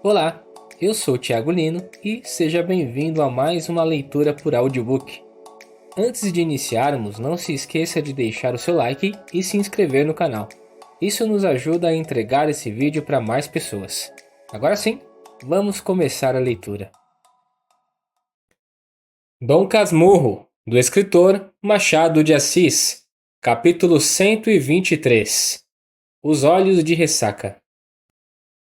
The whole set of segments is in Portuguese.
Olá, eu sou o Thiago Lino e seja bem-vindo a mais uma leitura por audiobook. Antes de iniciarmos, não se esqueça de deixar o seu like e se inscrever no canal. Isso nos ajuda a entregar esse vídeo para mais pessoas. Agora sim, vamos começar a leitura. Dom Casmurro, do escritor Machado de Assis, capítulo 123. Os olhos de ressaca.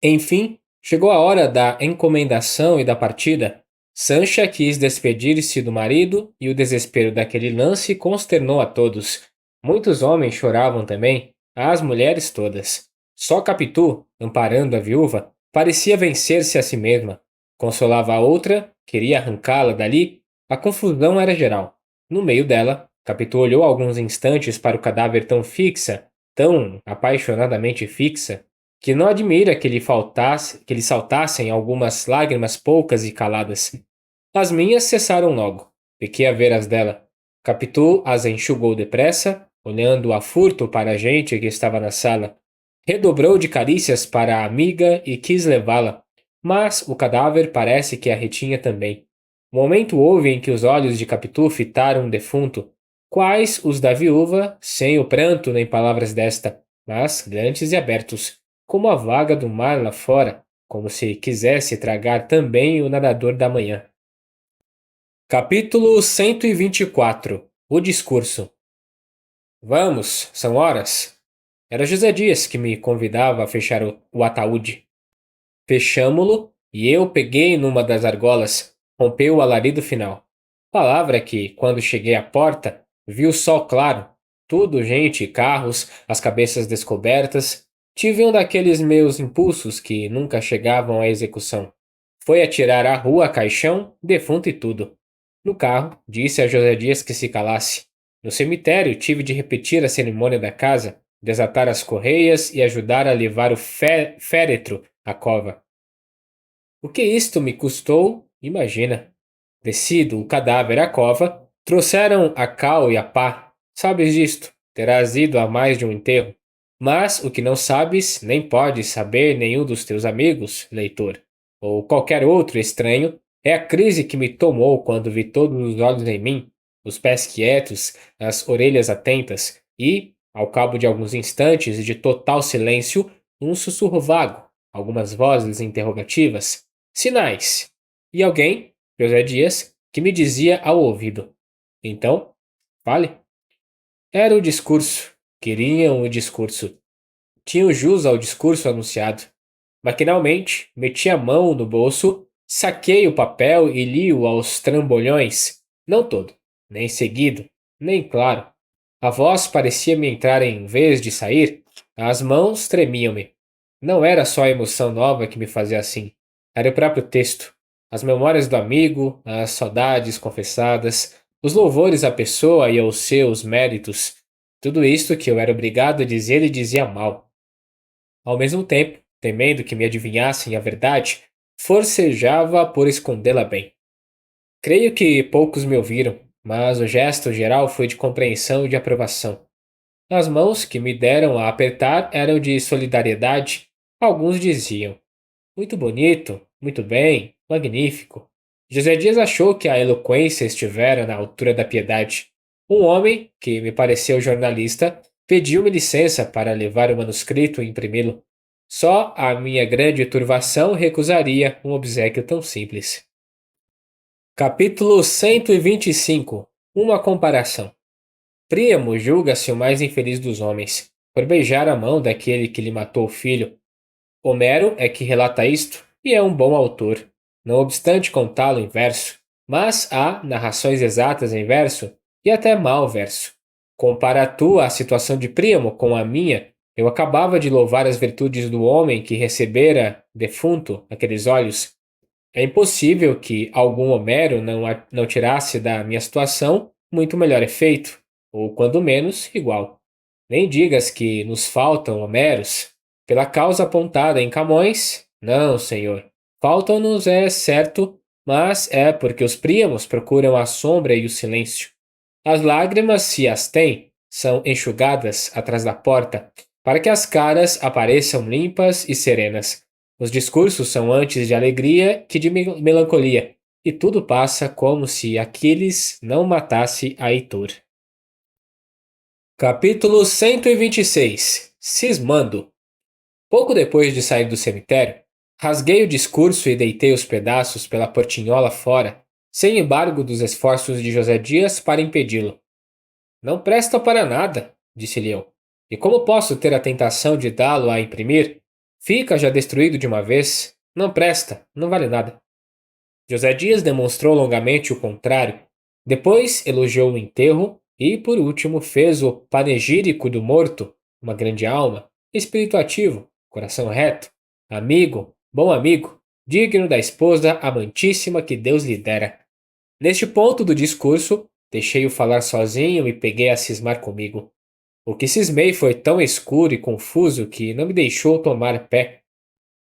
Enfim, chegou a hora da encomendação e da partida. Sancha quis despedir-se do marido e o desespero daquele lance consternou a todos. Muitos homens choravam também, as mulheres todas. Só Capitu, amparando a viúva, parecia vencer-se a si mesma. Consolava a outra, queria arrancá-la dali. A confusão era geral. No meio dela, Capitu olhou alguns instantes para o cadáver tão apaixonadamente fixa, que não admira que lhe saltassem algumas lágrimas poucas e caladas. As minhas cessaram logo. Fiquei a ver as dela. Capitu as enxugou depressa, olhando a furto para a gente que estava na sala. Redobrou de carícias para a amiga e quis levá-la, mas o cadáver parece que a retinha também. Momento houve em que os olhos de Capitu fitaram o defunto, quais os da viúva, sem o pranto nem palavras desta, mas grandes e abertos, como a vaga do mar lá fora, como se quisesse tragar também o nadador da manhã. Capítulo 124. O discurso. Vamos, são horas. Era José Dias que me convidava a fechar o ataúde. Fechamo-lo e eu peguei numa das argolas, rompeu o alarido final. Palavra que, quando cheguei à porta, vi o sol claro, tudo gente e carros, as cabeças descobertas. Tive um daqueles meus impulsos que nunca chegavam à execução. Foi atirar à rua caixão, defunto e tudo. No carro, disse a José Dias que se calasse. No cemitério, tive de repetir a cerimônia da casa, desatar as correias e ajudar a levar o féretro à cova. O que isto me custou, imagina. Descido o cadáver à cova, trouxeram a cal e a pá. Sabes disto, terás ido a mais de um enterro. Mas o que não sabes, nem podes saber nenhum dos teus amigos, leitor, ou qualquer outro estranho, é a crise que me tomou quando vi todos os olhos em mim, os pés quietos, as orelhas atentas, e, ao cabo de alguns instantes e de total silêncio, um sussurro vago, algumas vozes interrogativas, sinais, e alguém, José Dias, que me dizia ao ouvido: Então, fale. Era o discurso. Queriam o discurso. Tinham jus ao discurso anunciado. Maquinalmente, meti a mão no bolso, saquei o papel e li-o aos trambolhões. Não todo, nem seguido, nem claro. A voz parecia-me entrar em vez de sair. As mãos tremiam-me. Não era só a emoção nova que me fazia assim. Era o próprio texto. As memórias do amigo, as saudades confessadas, os louvores à pessoa e aos seus méritos. Tudo isto que eu era obrigado a dizer e dizia mal. Ao mesmo tempo, temendo que me adivinhassem a verdade, forcejava por escondê-la bem. Creio que poucos me ouviram, mas o gesto geral foi de compreensão e de aprovação. As mãos que me deram a apertar eram de solidariedade. Alguns diziam: Muito bonito, muito bem, magnífico. José Dias achou que a eloquência estivera na altura da piedade. Um homem, que me pareceu jornalista, pediu-me licença para levar o manuscrito e imprimi-lo. Só a minha grande turvação recusaria um obséquio tão simples. Capítulo 125. Uma comparação. Príamo julga-se o mais infeliz dos homens, por beijar a mão daquele que lhe matou o filho. Homero é que relata isto, e é um bom autor, não obstante contá-lo em verso. Mas há narrações exatas em verso, e até mau verso. Compara tu a situação de Príamo com a minha. Eu acabava de louvar as virtudes do homem que recebera, defunto, aqueles olhos. É impossível que algum Homero não tirasse da minha situação muito melhor efeito, ou quando menos, igual. Nem digas que nos faltam Homeros. Pela causa apontada em Camões, não, senhor. Faltam-nos, é certo, mas é porque os príamos procuram a sombra e o silêncio. As lágrimas, se as têm, são enxugadas atrás da porta, para que as caras apareçam limpas e serenas. Os discursos são antes de alegria que de melancolia, e tudo passa como se Aquiles não matasse a Heitor. Capítulo 126. Cismando. Pouco depois de sair do cemitério, rasguei o discurso e deitei os pedaços pela portinhola fora, sem embargo dos esforços de José Dias para impedi-lo. Não presta para nada, disse-lhe eu. E como posso ter a tentação de dá-lo a imprimir? Fica já destruído de uma vez. Não presta, não vale nada. José Dias demonstrou longamente o contrário. Depois elogiou o enterro e, por último, fez o panegírico do morto, uma grande alma, espírito ativo, coração reto, amigo, bom amigo, digno da esposa amantíssima que Deus lhe dera. Neste ponto do discurso, deixei-o falar sozinho e peguei a cismar comigo. O que cismei foi tão escuro e confuso que não me deixou tomar pé.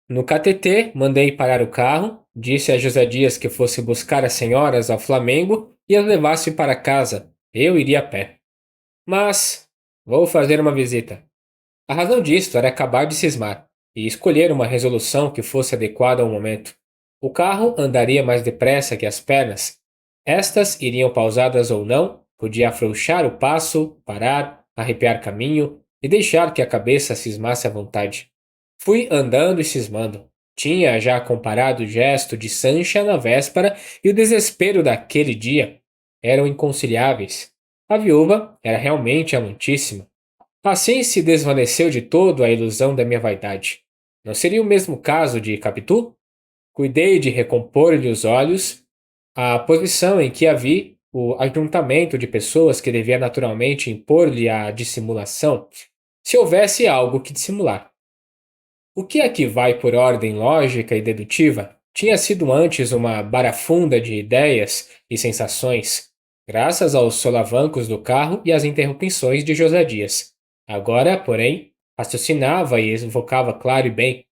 No CTT, mandei parar o carro, disse a José Dias que fosse buscar as senhoras ao Flamengo e as levasse para casa. Eu iria a pé. Mas vou fazer uma visita. A razão disto era acabar de cismar e escolher uma resolução que fosse adequada ao momento. O carro andaria mais depressa que as pernas. Estas iriam pausadas ou não, podia afrouxar o passo, parar, arrepiar caminho e deixar que a cabeça cismasse à vontade. Fui andando e cismando. Tinha já comparado o gesto de Sancha na véspera e o desespero daquele dia. Eram inconciliáveis. A viúva era realmente amantíssima. Assim se desvaneceu de todo a ilusão da minha vaidade. Não seria o mesmo caso de Capitu? Cuidei de recompor-lhe os olhos, a posição em que havia o ajuntamento de pessoas que devia naturalmente impor-lhe a dissimulação, se houvesse algo que dissimular. O que aqui vai por ordem lógica e dedutiva tinha sido antes uma barafunda de ideias e sensações, graças aos solavancos do carro e às interrupções de José Dias. Agora, porém, raciocinava e evocava claro e bem.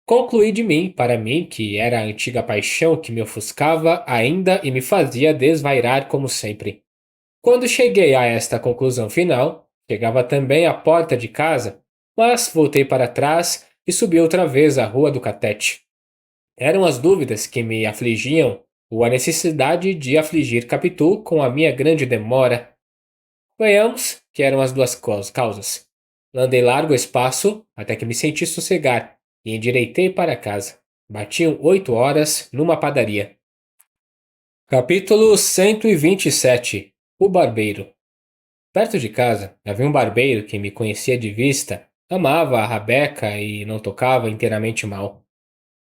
Concluí de mim, para mim, que era a antiga paixão que me ofuscava ainda e me fazia desvairar como sempre. Quando cheguei a esta conclusão final, chegava também à porta de casa, mas voltei para trás e subi outra vez a rua do Catete. Eram as dúvidas que me afligiam ou a necessidade de afligir Capitu com a minha grande demora. Venhamos que eram as duas causas. Andei largo espaço até que me senti sossegar e endireitei para casa. Batiam 8 horas numa padaria. Capítulo 127. O Barbeiro. Perto de casa havia um barbeiro que me conhecia de vista, amava a rabeca e não tocava inteiramente mal.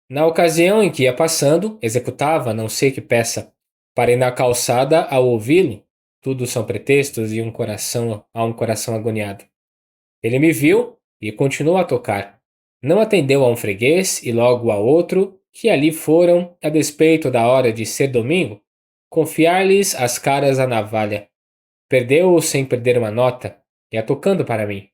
Na ocasião em que ia passando, executava não sei que peça. Parei na calçada ao ouvi-lo. Tudo são pretextos e há um coração agoniado. Ele me viu e continuou a tocar. Não atendeu a um freguês e logo a outro, que ali foram, a despeito da hora de ser domingo, confiar-lhes as caras à navalha. Perdeu-o sem perder uma nota, e a tocando para mim.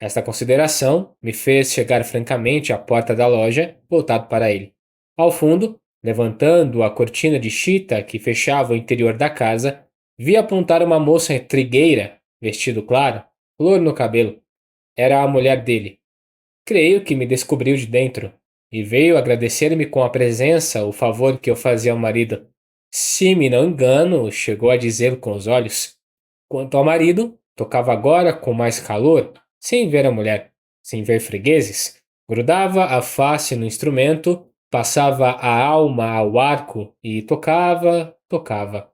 Esta consideração me fez chegar francamente à porta da loja, voltado para ele. Ao fundo, levantando a cortina de chita que fechava o interior da casa, vi apontar uma moça trigueira, vestido claro, flor no cabelo. Era a mulher dele. Creio que me descobriu de dentro, e veio agradecer-me com a presença o favor que eu fazia ao marido. Se me não engano, chegou a dizê-lo com os olhos. Quanto ao marido, tocava agora com mais calor, sem ver a mulher, sem ver fregueses. Grudava a face no instrumento, passava a alma ao arco e tocava, tocava.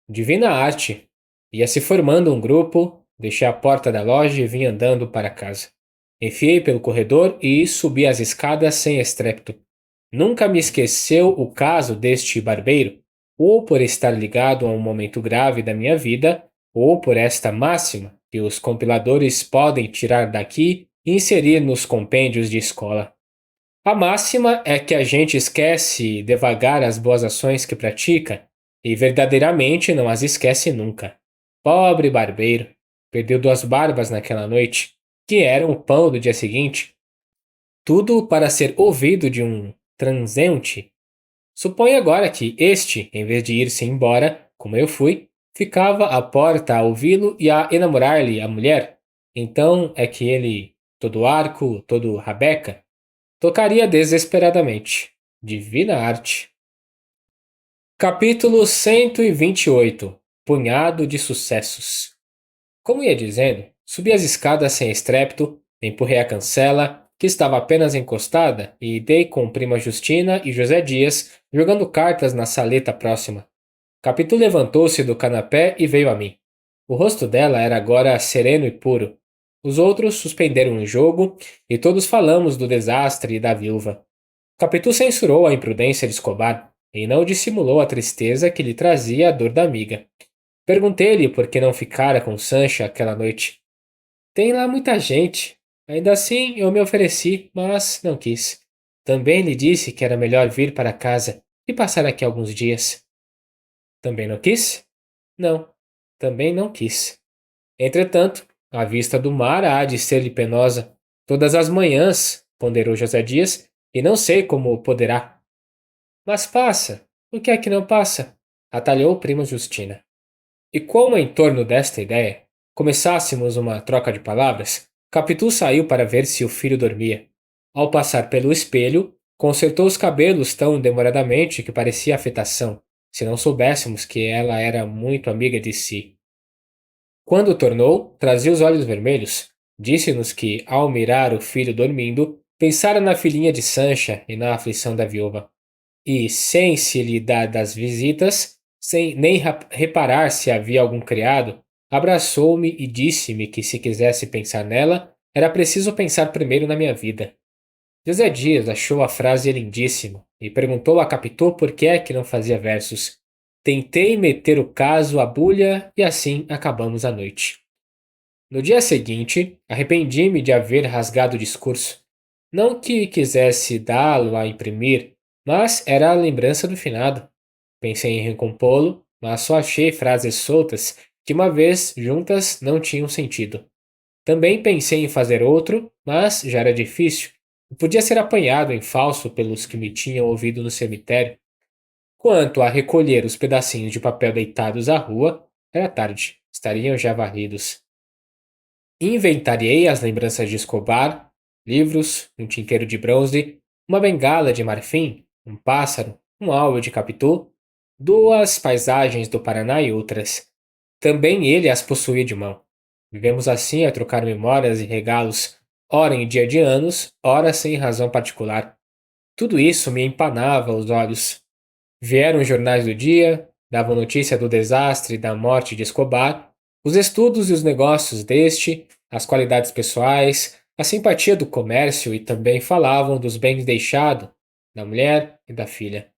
Divina arte! Ia se formando um grupo, deixei a porta da loja e vim andando para casa. Enfiei pelo corredor e subi as escadas sem estrépito. Nunca me esqueceu o caso deste barbeiro, ou por estar ligado a um momento grave da minha vida, ou por esta máxima que os compiladores podem tirar daqui e inserir nos compêndios de escola. A máxima é que a gente esquece devagar as boas ações que pratica e verdadeiramente não as esquece nunca. Pobre barbeiro! Perdeu 2 barbas naquela noite, que eram o pão do dia seguinte. Tudo para ser ouvido de um transeunte. Suponha agora que este, em vez de ir-se embora, como eu fui, ficava à porta a ouvi-lo e a enamorar-lhe a mulher. Então é que ele, todo arco, todo rabeca, Tocaria desesperadamente. Divina arte. Capítulo 128. Punhado de sucessos. Como ia dizendo, subi as escadas sem estrépito, empurrei a cancela, que estava apenas encostada, e dei com prima Justina e José Dias jogando cartas na saleta próxima. Capitu levantou-se do canapé e veio a mim. O rosto dela era agora sereno e puro. Os outros suspenderam o jogo e todos falamos do desastre e da viúva. Capitu censurou a imprudência de Escobar e não dissimulou a tristeza que lhe trazia a dor da amiga. Perguntei-lhe por que não ficara com Sancha aquela noite. Tem lá muita gente. Ainda assim, eu me ofereci, mas não quis. Também lhe disse que era melhor vir para casa e passar aqui alguns dias. Também não quis? Não, também não quis. Entretanto, a vista do mar há de ser-lhe penosa. Todas as manhãs, ponderou José Dias, e não sei como poderá. Mas passa. O que é que não passa? Atalhou prima Justina. E como em torno desta ideia começássemos uma troca de palavras, Capitu saiu para ver se o filho dormia. Ao passar pelo espelho, consertou os cabelos tão demoradamente que parecia afetação, se não soubéssemos que ela era muito amiga de si. Quando tornou, trazia os olhos vermelhos. Disse-nos que, ao mirar o filho dormindo, pensara na filhinha de Sancha e na aflição da viúva. E, sem se lhe dar das visitas, sem nem reparar se havia algum criado, abraçou-me e disse-me que se quisesse pensar nela, era preciso pensar primeiro na minha vida. José Dias achou a frase lindíssima e perguntou a Capitu por que é que não fazia versos. Tentei meter o caso à bulha e assim acabamos a noite. No dia seguinte, arrependi-me de haver rasgado o discurso. Não que quisesse dá-lo a imprimir, mas era a lembrança do finado. Pensei em recompô-lo, mas só achei frases soltas que uma vez juntas não tinham sentido. Também pensei em fazer outro, mas já era difícil. Podia ser apanhado em falso pelos que me tinham ouvido no cemitério. Quanto a recolher os pedacinhos de papel deitados à rua, era tarde, estariam já varridos. Inventariei as lembranças de Escobar, livros, um tinteiro de bronze, uma bengala de marfim, um pássaro, um alvo de Capitu, duas paisagens do Paraná e outras. Também ele as possuía de mão. Vivemos assim a trocar memórias e regalos, ora em dia de anos, ora sem razão particular. Tudo isso me empanava os olhos. Vieram os jornais do dia, davam notícia do desastre e da morte de Escobar, os estudos e os negócios deste, as qualidades pessoais, a simpatia do comércio e também falavam dos bens deixados, da mulher e da filha.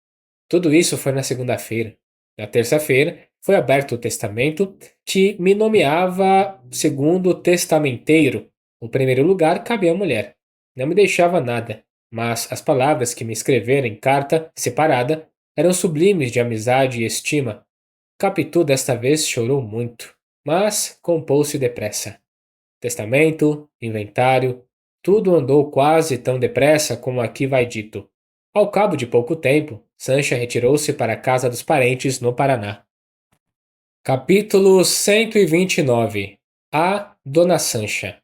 Tudo isso foi na segunda-feira. Na terça-feira foi aberto o testamento que me nomeava segundo testamenteiro. O primeiro lugar cabia à mulher. Não me deixava nada, mas as palavras que me escreveram em carta separada eram sublimes de amizade e estima. Capitu desta vez chorou muito, mas compôs-se depressa. Testamento, inventário, tudo andou quase tão depressa como aqui vai dito. Ao cabo de pouco tempo, Sancha retirou-se para a casa dos parentes no Paraná. Capítulo 129. A Dona Sancha.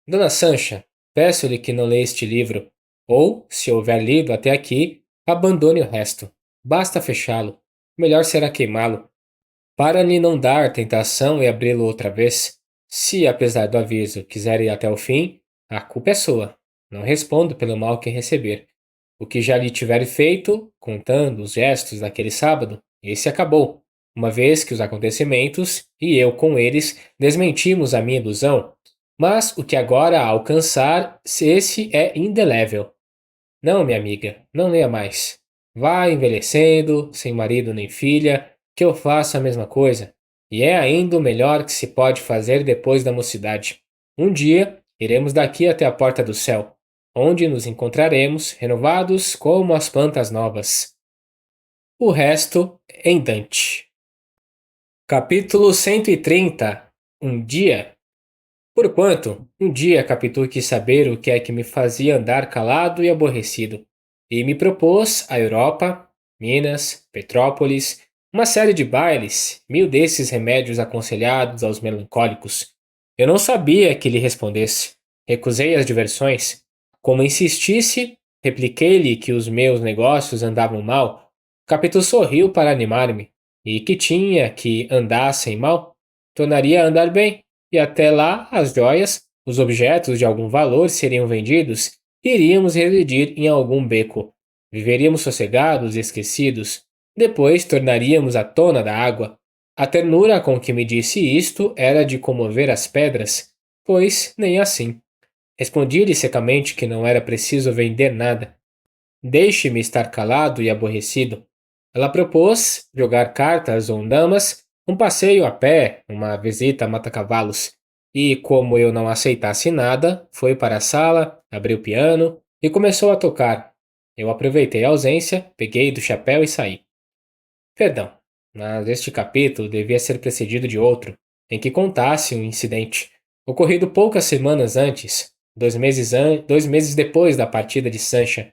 Dona Sancha, peço-lhe que não leia este livro, ou, se houver lido até aqui, abandone o resto. Basta fechá-lo. Melhor será queimá-lo, para lhe não dar tentação e abri-lo outra vez. Se, apesar do aviso, quiser ir até o fim, a culpa é sua. Não respondo pelo mal que receber. O que já lhe tiver feito, contando os gestos daquele sábado, esse acabou, uma vez que os acontecimentos, e eu com eles, desmentimos a minha ilusão. Mas o que agora alcançar, esse é indelével. Não, minha amiga, não leia mais. Vá envelhecendo, sem marido nem filha, que eu faço a mesma coisa. E é ainda o melhor que se pode fazer depois da mocidade. Um dia, iremos daqui até a porta do céu, onde nos encontraremos renovados como as plantas novas. O resto em Dante. Capítulo 130. Um dia. Porquanto, um dia Capitu quis saber o que é que me fazia andar calado e aborrecido, e me propôs a Europa, Minas, Petrópolis, uma série de bailes, 1000 desses remédios aconselhados aos melancólicos. Eu não sabia que lhe respondesse. Recusei as diversões. Como insistisse, Repliquei-lhe que os meus negócios andavam mal. Capitu sorriu para animar-me, e que tinha que andassem mal, tornaria a andar bem, e até lá as joias, os objetos de algum valor seriam vendidos e iríamos residir em algum beco. Viveríamos sossegados e esquecidos. Depois tornaríamos à tona da água. A ternura com que me disse isto era de comover as pedras, pois nem assim. Respondi-lhe secamente que não era preciso vender nada. Deixe-me estar calado e aborrecido. Ela propôs jogar cartas ou damas, um passeio a pé, uma visita a mata-cavalos. E, como eu não aceitasse nada, foi para a sala, abriu o piano e começou a tocar. Eu aproveitei a ausência, peguei do chapéu e saí. Perdão, mas este capítulo devia ser precedido de outro, em que contasse um incidente ocorrido poucas semanas antes, 2 meses depois da partida de Sancha.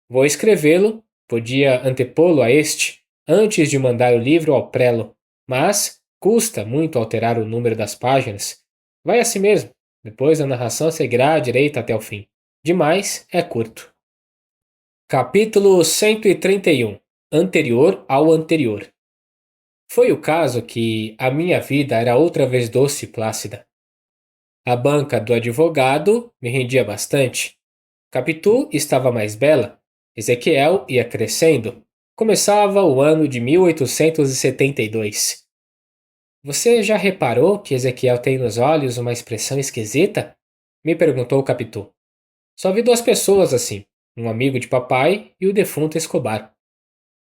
Vou escrevê-lo, podia antepô-lo a este, antes de mandar o livro ao prelo, mas custa muito alterar o número das páginas. Vai assim mesmo, depois a narração seguirá direita até o fim. Demais é curto. Capítulo 131. Anterior ao anterior. Foi o caso que a minha vida era outra vez doce e plácida. A banca do advogado me rendia bastante. Capitu estava mais bela. Ezequiel ia crescendo. Começava o ano de 1872. Você já reparou que Ezequiel tem nos olhos uma expressão esquisita? Me perguntou Capitu. Só vi 2 pessoas assim, um amigo de papai e o defunto Escobar.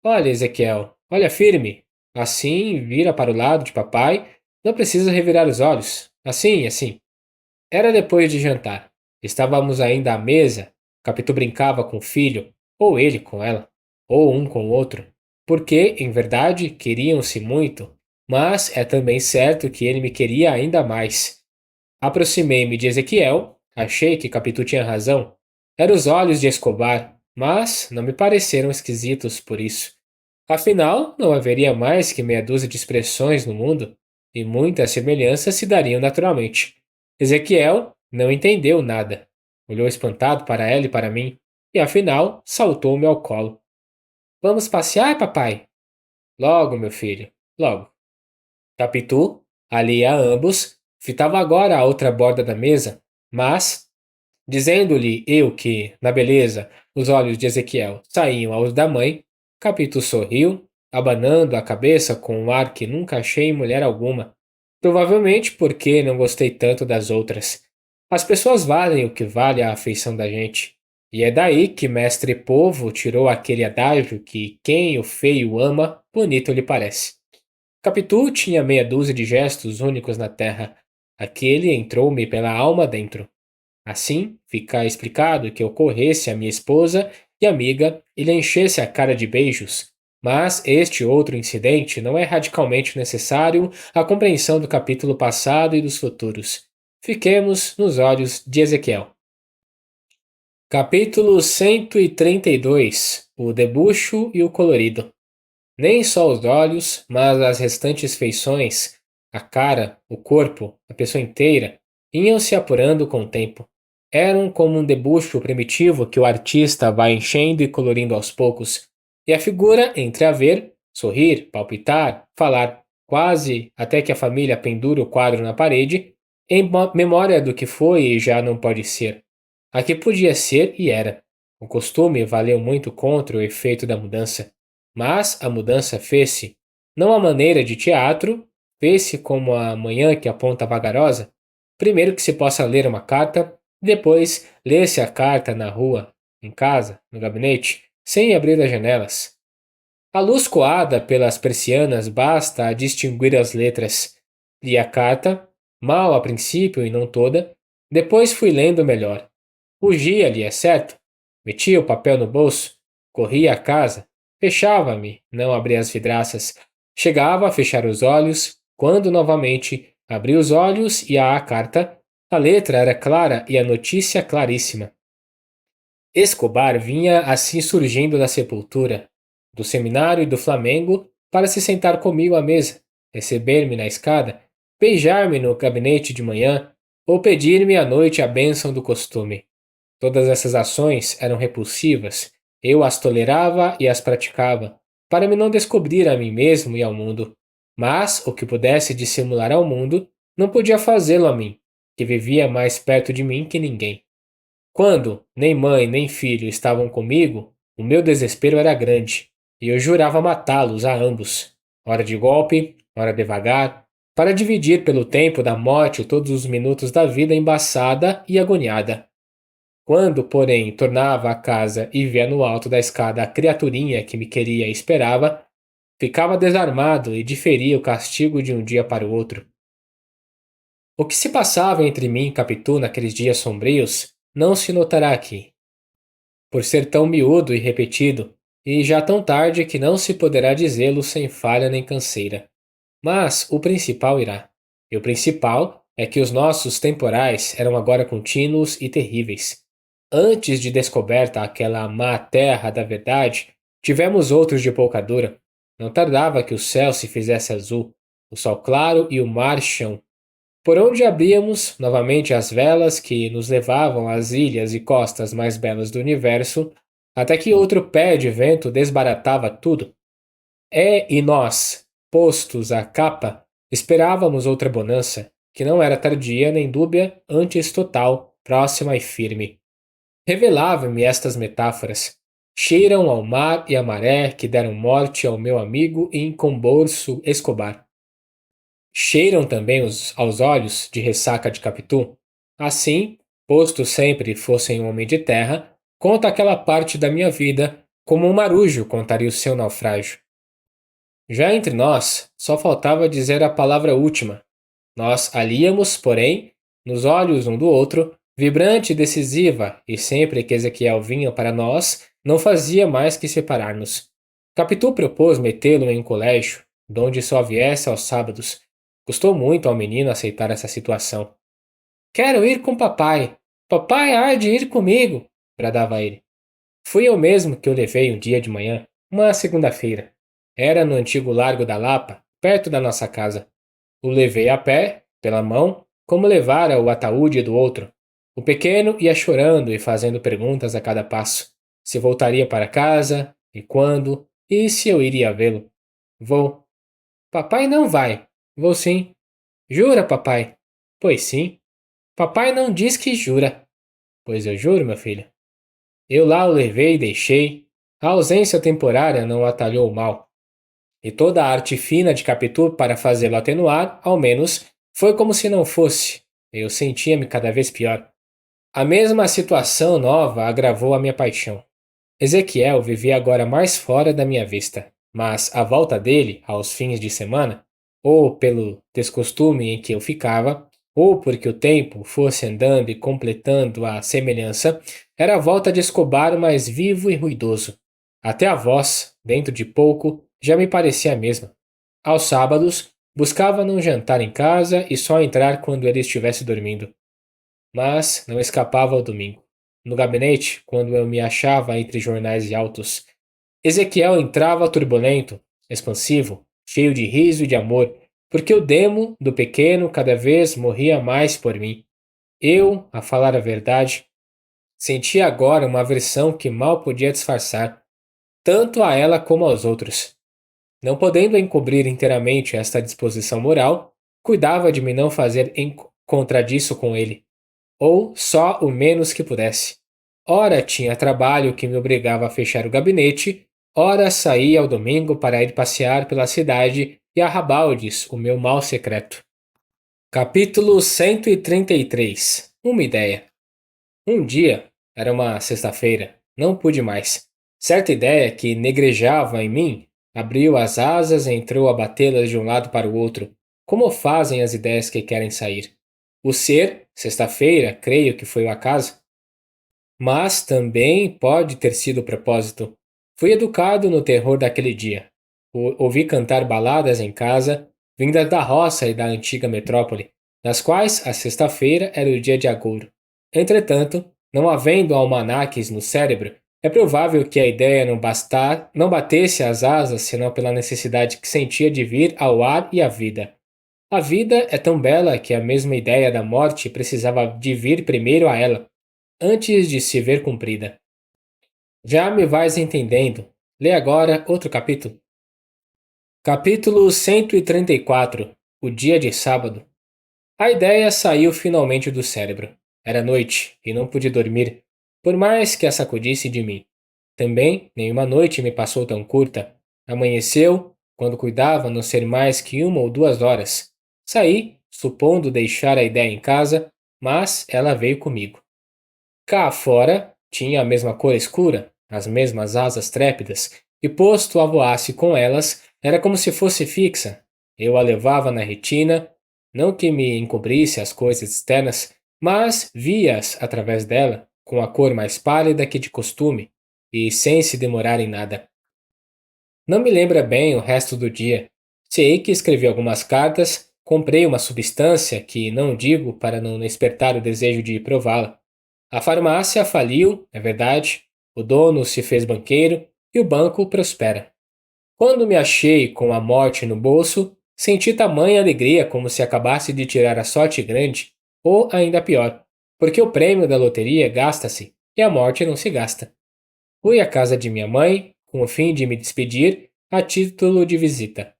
Olha, Ezequiel, olha firme. Assim, vira para o lado de papai. Não precisa revirar os olhos. Assim, assim. Era depois de jantar. Estávamos ainda à mesa. Capitu brincava com o filho, ou ele com ela, ou um com o outro, porque, em verdade, queriam-se muito, mas é também certo que ele me queria ainda mais. Aproximei-me de Ezequiel, achei que Capitu tinha razão. Eram os olhos de Escobar, mas não me pareceram esquisitos por isso. Afinal, não haveria mais que meia dúzia de expressões no mundo, e muitas semelhanças se dariam naturalmente. Ezequiel não entendeu nada. Olhou espantado para ela e para mim, e afinal saltou-me ao colo. Vamos passear, papai? Logo, meu filho, logo. Capitu, ali a ambos, fitava agora a outra borda da mesa, mas, dizendo-lhe eu que, na beleza, os olhos de Ezequiel saíam aos da mãe, Capitu sorriu, abanando a cabeça com um ar que nunca achei em mulher alguma. Provavelmente porque não gostei tanto das outras. As pessoas valem o que vale a afeição da gente. E é daí que mestre Povo tirou aquele adágio que quem o feio ama, bonito lhe parece. Capitu tinha meia dúzia de gestos únicos na terra. Aquele entrou-me pela alma dentro. Assim, fica explicado que ocorresse a minha esposa e amiga e lhe enchesse a cara de beijos. Mas este outro incidente não é radicalmente necessário à compreensão do capítulo passado e dos futuros. Fiquemos nos olhos de Ezequiel. Capítulo 132. O debuxo e o colorido. Nem só os olhos, mas as restantes feições, a cara, o corpo, a pessoa inteira, iam se apurando com o tempo. Eram como um debuxo primitivo que o artista vai enchendo e colorindo aos poucos, e a figura entreaver, sorrir, palpitar, falar, quase até que a família pendure o quadro na parede, em memória do que foi e já não pode ser. A que podia ser e era. O costume valeu muito contra o efeito da mudança. Mas a mudança fez-se, não à maneira de teatro, fez-se como a manhã que aponta vagarosa, primeiro que se possa ler uma carta, depois ler-se a carta na rua, em casa, no gabinete, sem abrir as janelas. A luz coada pelas persianas basta a distinguir as letras. Li a carta, mal a princípio e não toda, depois fui lendo melhor. Fugia-lhe, é certo. Metia o papel no bolso, corria à casa, fechava-me, não abria as vidraças. Chegava a fechar os olhos, quando novamente abri os olhos e a carta. A letra era clara e a notícia claríssima. Escobar vinha assim surgindo da sepultura, do seminário e do Flamengo, para se sentar comigo à mesa, receber-me na escada, beijar-me no gabinete de manhã ou pedir-me à noite a bênção do costume. Todas essas ações eram repulsivas. Eu as tolerava e as praticava, para me não descobrir a mim mesmo e ao mundo. Mas o que pudesse dissimular ao mundo, não podia fazê-lo a mim, que vivia mais perto de mim que ninguém. Quando nem mãe nem filho estavam comigo, o meu desespero era grande, e eu jurava matá-los a ambos, ora de golpe, ora devagar, para dividir pelo tempo da morte todos os minutos da vida embaçada e agoniada. Quando, porém, tornava à casa e via no alto da escada a criaturinha que me queria e esperava, ficava desarmado e diferia o castigo de um dia para o outro. O que se passava entre mim e Capitu naqueles dias sombrios não se notará aqui, por ser tão miúdo e repetido, e já tão tarde que não se poderá dizê-lo sem falha nem canseira. Mas o principal irá. E o principal é que os nossos temporais eram agora contínuos e terríveis. Antes de descoberta aquela má terra da verdade, tivemos outros de pouca dura. Não tardava que o céu se fizesse azul, o sol claro e o mar chão. Por onde abríamos novamente as velas que nos levavam às ilhas e costas mais belas do universo, até que outro pé de vento desbaratava tudo. E nós, postos à capa, esperávamos outra bonança, que não era tardia nem dúbia, antes total, próxima e firme. Revelava-me estas metáforas. Cheiram ao mar e à maré que deram morte ao meu amigo e incomborso Escobar. Cheiram também aos olhos de ressaca de Capitu? Assim, posto sempre fossem um homem de terra, conta aquela parte da minha vida como um marujo contaria o seu naufrágio. Já entre nós, só faltava dizer a palavra última. Nós alíamos, porém, nos olhos um do outro, vibrante e decisiva, e sempre que Ezequiel vinha para nós, não fazia mais que separar-nos. Capitu propôs metê-lo em um colégio, donde só viesse aos sábados. Custou muito ao menino aceitar essa situação. Quero ir com papai. Papai há de ir comigo, bradava ele. Fui eu mesmo que o levei um dia de manhã, uma segunda-feira. Era no antigo Largo da Lapa, perto da nossa casa. O levei a pé, pela mão, como levara o ataúde do outro. O pequeno ia chorando e fazendo perguntas a cada passo. Se voltaria para casa, e quando, e se eu iria vê-lo. Vou. Papai não vai. Vou sim. Jura, papai? Pois sim. Papai não diz que jura. Pois eu juro, meu filho. Eu lá o levei e deixei. A ausência temporária não atalhou o mal. E toda a arte fina de Capitu para fazê-lo atenuar, ao menos, foi como se não fosse. Eu sentia-me cada vez pior. A mesma situação nova agravou a minha paixão. Ezequiel vivia agora mais fora da minha vista, mas à volta dele, aos fins de semana, ou pelo descostume em que eu ficava, ou porque o tempo fosse andando e completando a semelhança, era a volta de Escobar mais vivo e ruidoso. Até a voz, dentro de pouco, já me parecia a mesma. Aos sábados, buscava não jantar em casa e só entrar quando ele estivesse dormindo. Mas não escapava ao domingo. No gabinete, quando eu me achava entre jornais e autos, Ezequiel entrava turbulento, expansivo, cheio de riso e de amor, porque o demo do pequeno cada vez morria mais por mim. Eu, a falar a verdade, sentia agora uma aversão que mal podia disfarçar, tanto a ela como aos outros. Não podendo encobrir inteiramente esta disposição moral, cuidava de me não fazer contradiço com ele, ou só o menos que pudesse. Ora tinha trabalho que me obrigava a fechar o gabinete, ora saía ao domingo para ir passear pela cidade e arrabaldes o meu mal secreto. Capítulo 133. Uma ideia. Um dia, era uma sexta-feira, não pude mais. Certa ideia que negrejava em mim abriu as asas e entrou a batê-las de um lado para o outro, como fazem as ideias que querem sair. O ser, sexta-feira, creio que foi o acaso, mas também pode ter sido o propósito. Fui educado no terror daquele dia. Ouvi cantar baladas em casa, vindas da roça e da antiga metrópole, das quais a sexta-feira era o dia de agouro. Entretanto, não havendo almanaques no cérebro, é provável que a ideia não batesse as asas senão pela necessidade que sentia de vir ao ar e à vida. A vida é tão bela que a mesma ideia da morte precisava de vir primeiro a ela. antes de se ver cumprida. Já me vais entendendo. Lê agora outro capítulo. Capítulo 134. O dia de sábado. A ideia saiu finalmente do cérebro. Era noite e não pude dormir, por mais que a sacudisse de mim. Também, nenhuma noite me passou tão curta. Amanheceu, quando cuidava não ser mais que 1 ou 2 horas. Saí, supondo deixar a ideia em casa, mas ela veio comigo. Cá fora, tinha a mesma cor escura, as mesmas asas trépidas, e posto a voasse com elas, era como se fosse fixa. Eu a levava na retina, não que me encobrisse as coisas externas, mas via-as através dela, com a cor mais pálida que de costume, e sem se demorar em nada. Não me lembra bem o resto do dia. Sei que escrevi algumas cartas, comprei uma substância que não digo para não despertar o desejo de prová-la. A farmácia faliu, é verdade, o dono se fez banqueiro e o banco prospera. Quando me achei com a morte no bolso, senti tamanha alegria como se acabasse de tirar a sorte grande, ou ainda pior, porque o prêmio da loteria gasta-se e a morte não se gasta. Fui à casa de minha mãe, com o fim de me despedir, a título de visita.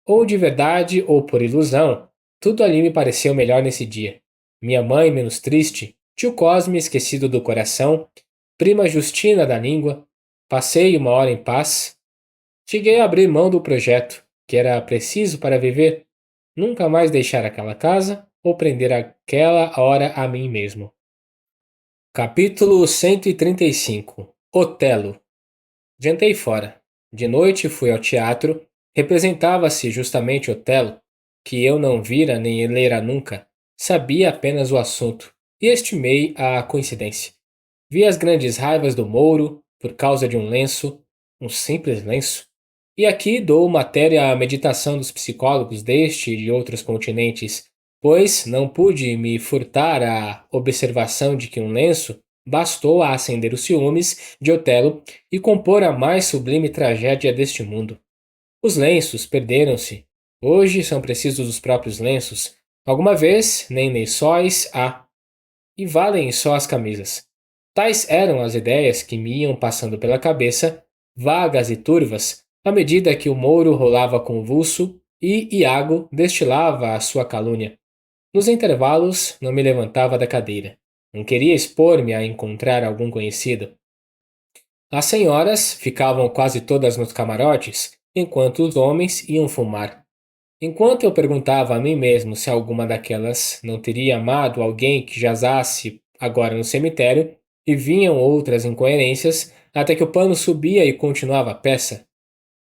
Ou de verdade ou por ilusão, tudo ali me pareceu melhor nesse dia. Minha mãe menos triste, tio Cosme esquecido do coração, prima Justina da língua. Passei uma hora em paz. Cheguei a abrir mão do projeto, que era preciso para viver, nunca mais deixar aquela casa ou prender aquela hora a mim mesmo. Capítulo 135. Otelo. Jantei fora. De noite fui ao teatro. Representava-se justamente Otelo, que eu não vira nem lera nunca. Sabia apenas o assunto, e estimei a coincidência. Vi as grandes raivas do Mouro, por causa de um simples lenço. E aqui dou matéria à meditação dos psicólogos deste e de outros continentes, pois não pude me furtar à observação de que um lenço bastou a acender os ciúmes de Otelo e compor a mais sublime tragédia deste mundo. Os lenços perderam-se. Hoje são precisos os próprios lenços. Alguma vez, nem lençóis há. E valem só as camisas. Tais eram as ideias que me iam passando pela cabeça, vagas e turvas, à medida que o Mouro rolava convulso e Iago destilava a sua calúnia. Nos intervalos, não me levantava da cadeira. Não queria expor-me a encontrar algum conhecido. As senhoras ficavam quase todas nos camarotes, enquanto os homens iam fumar. Enquanto eu perguntava a mim mesmo se alguma daquelas não teria amado alguém que jazasse agora no cemitério, e vinham outras incoerências, até que o pano subia e continuava a peça.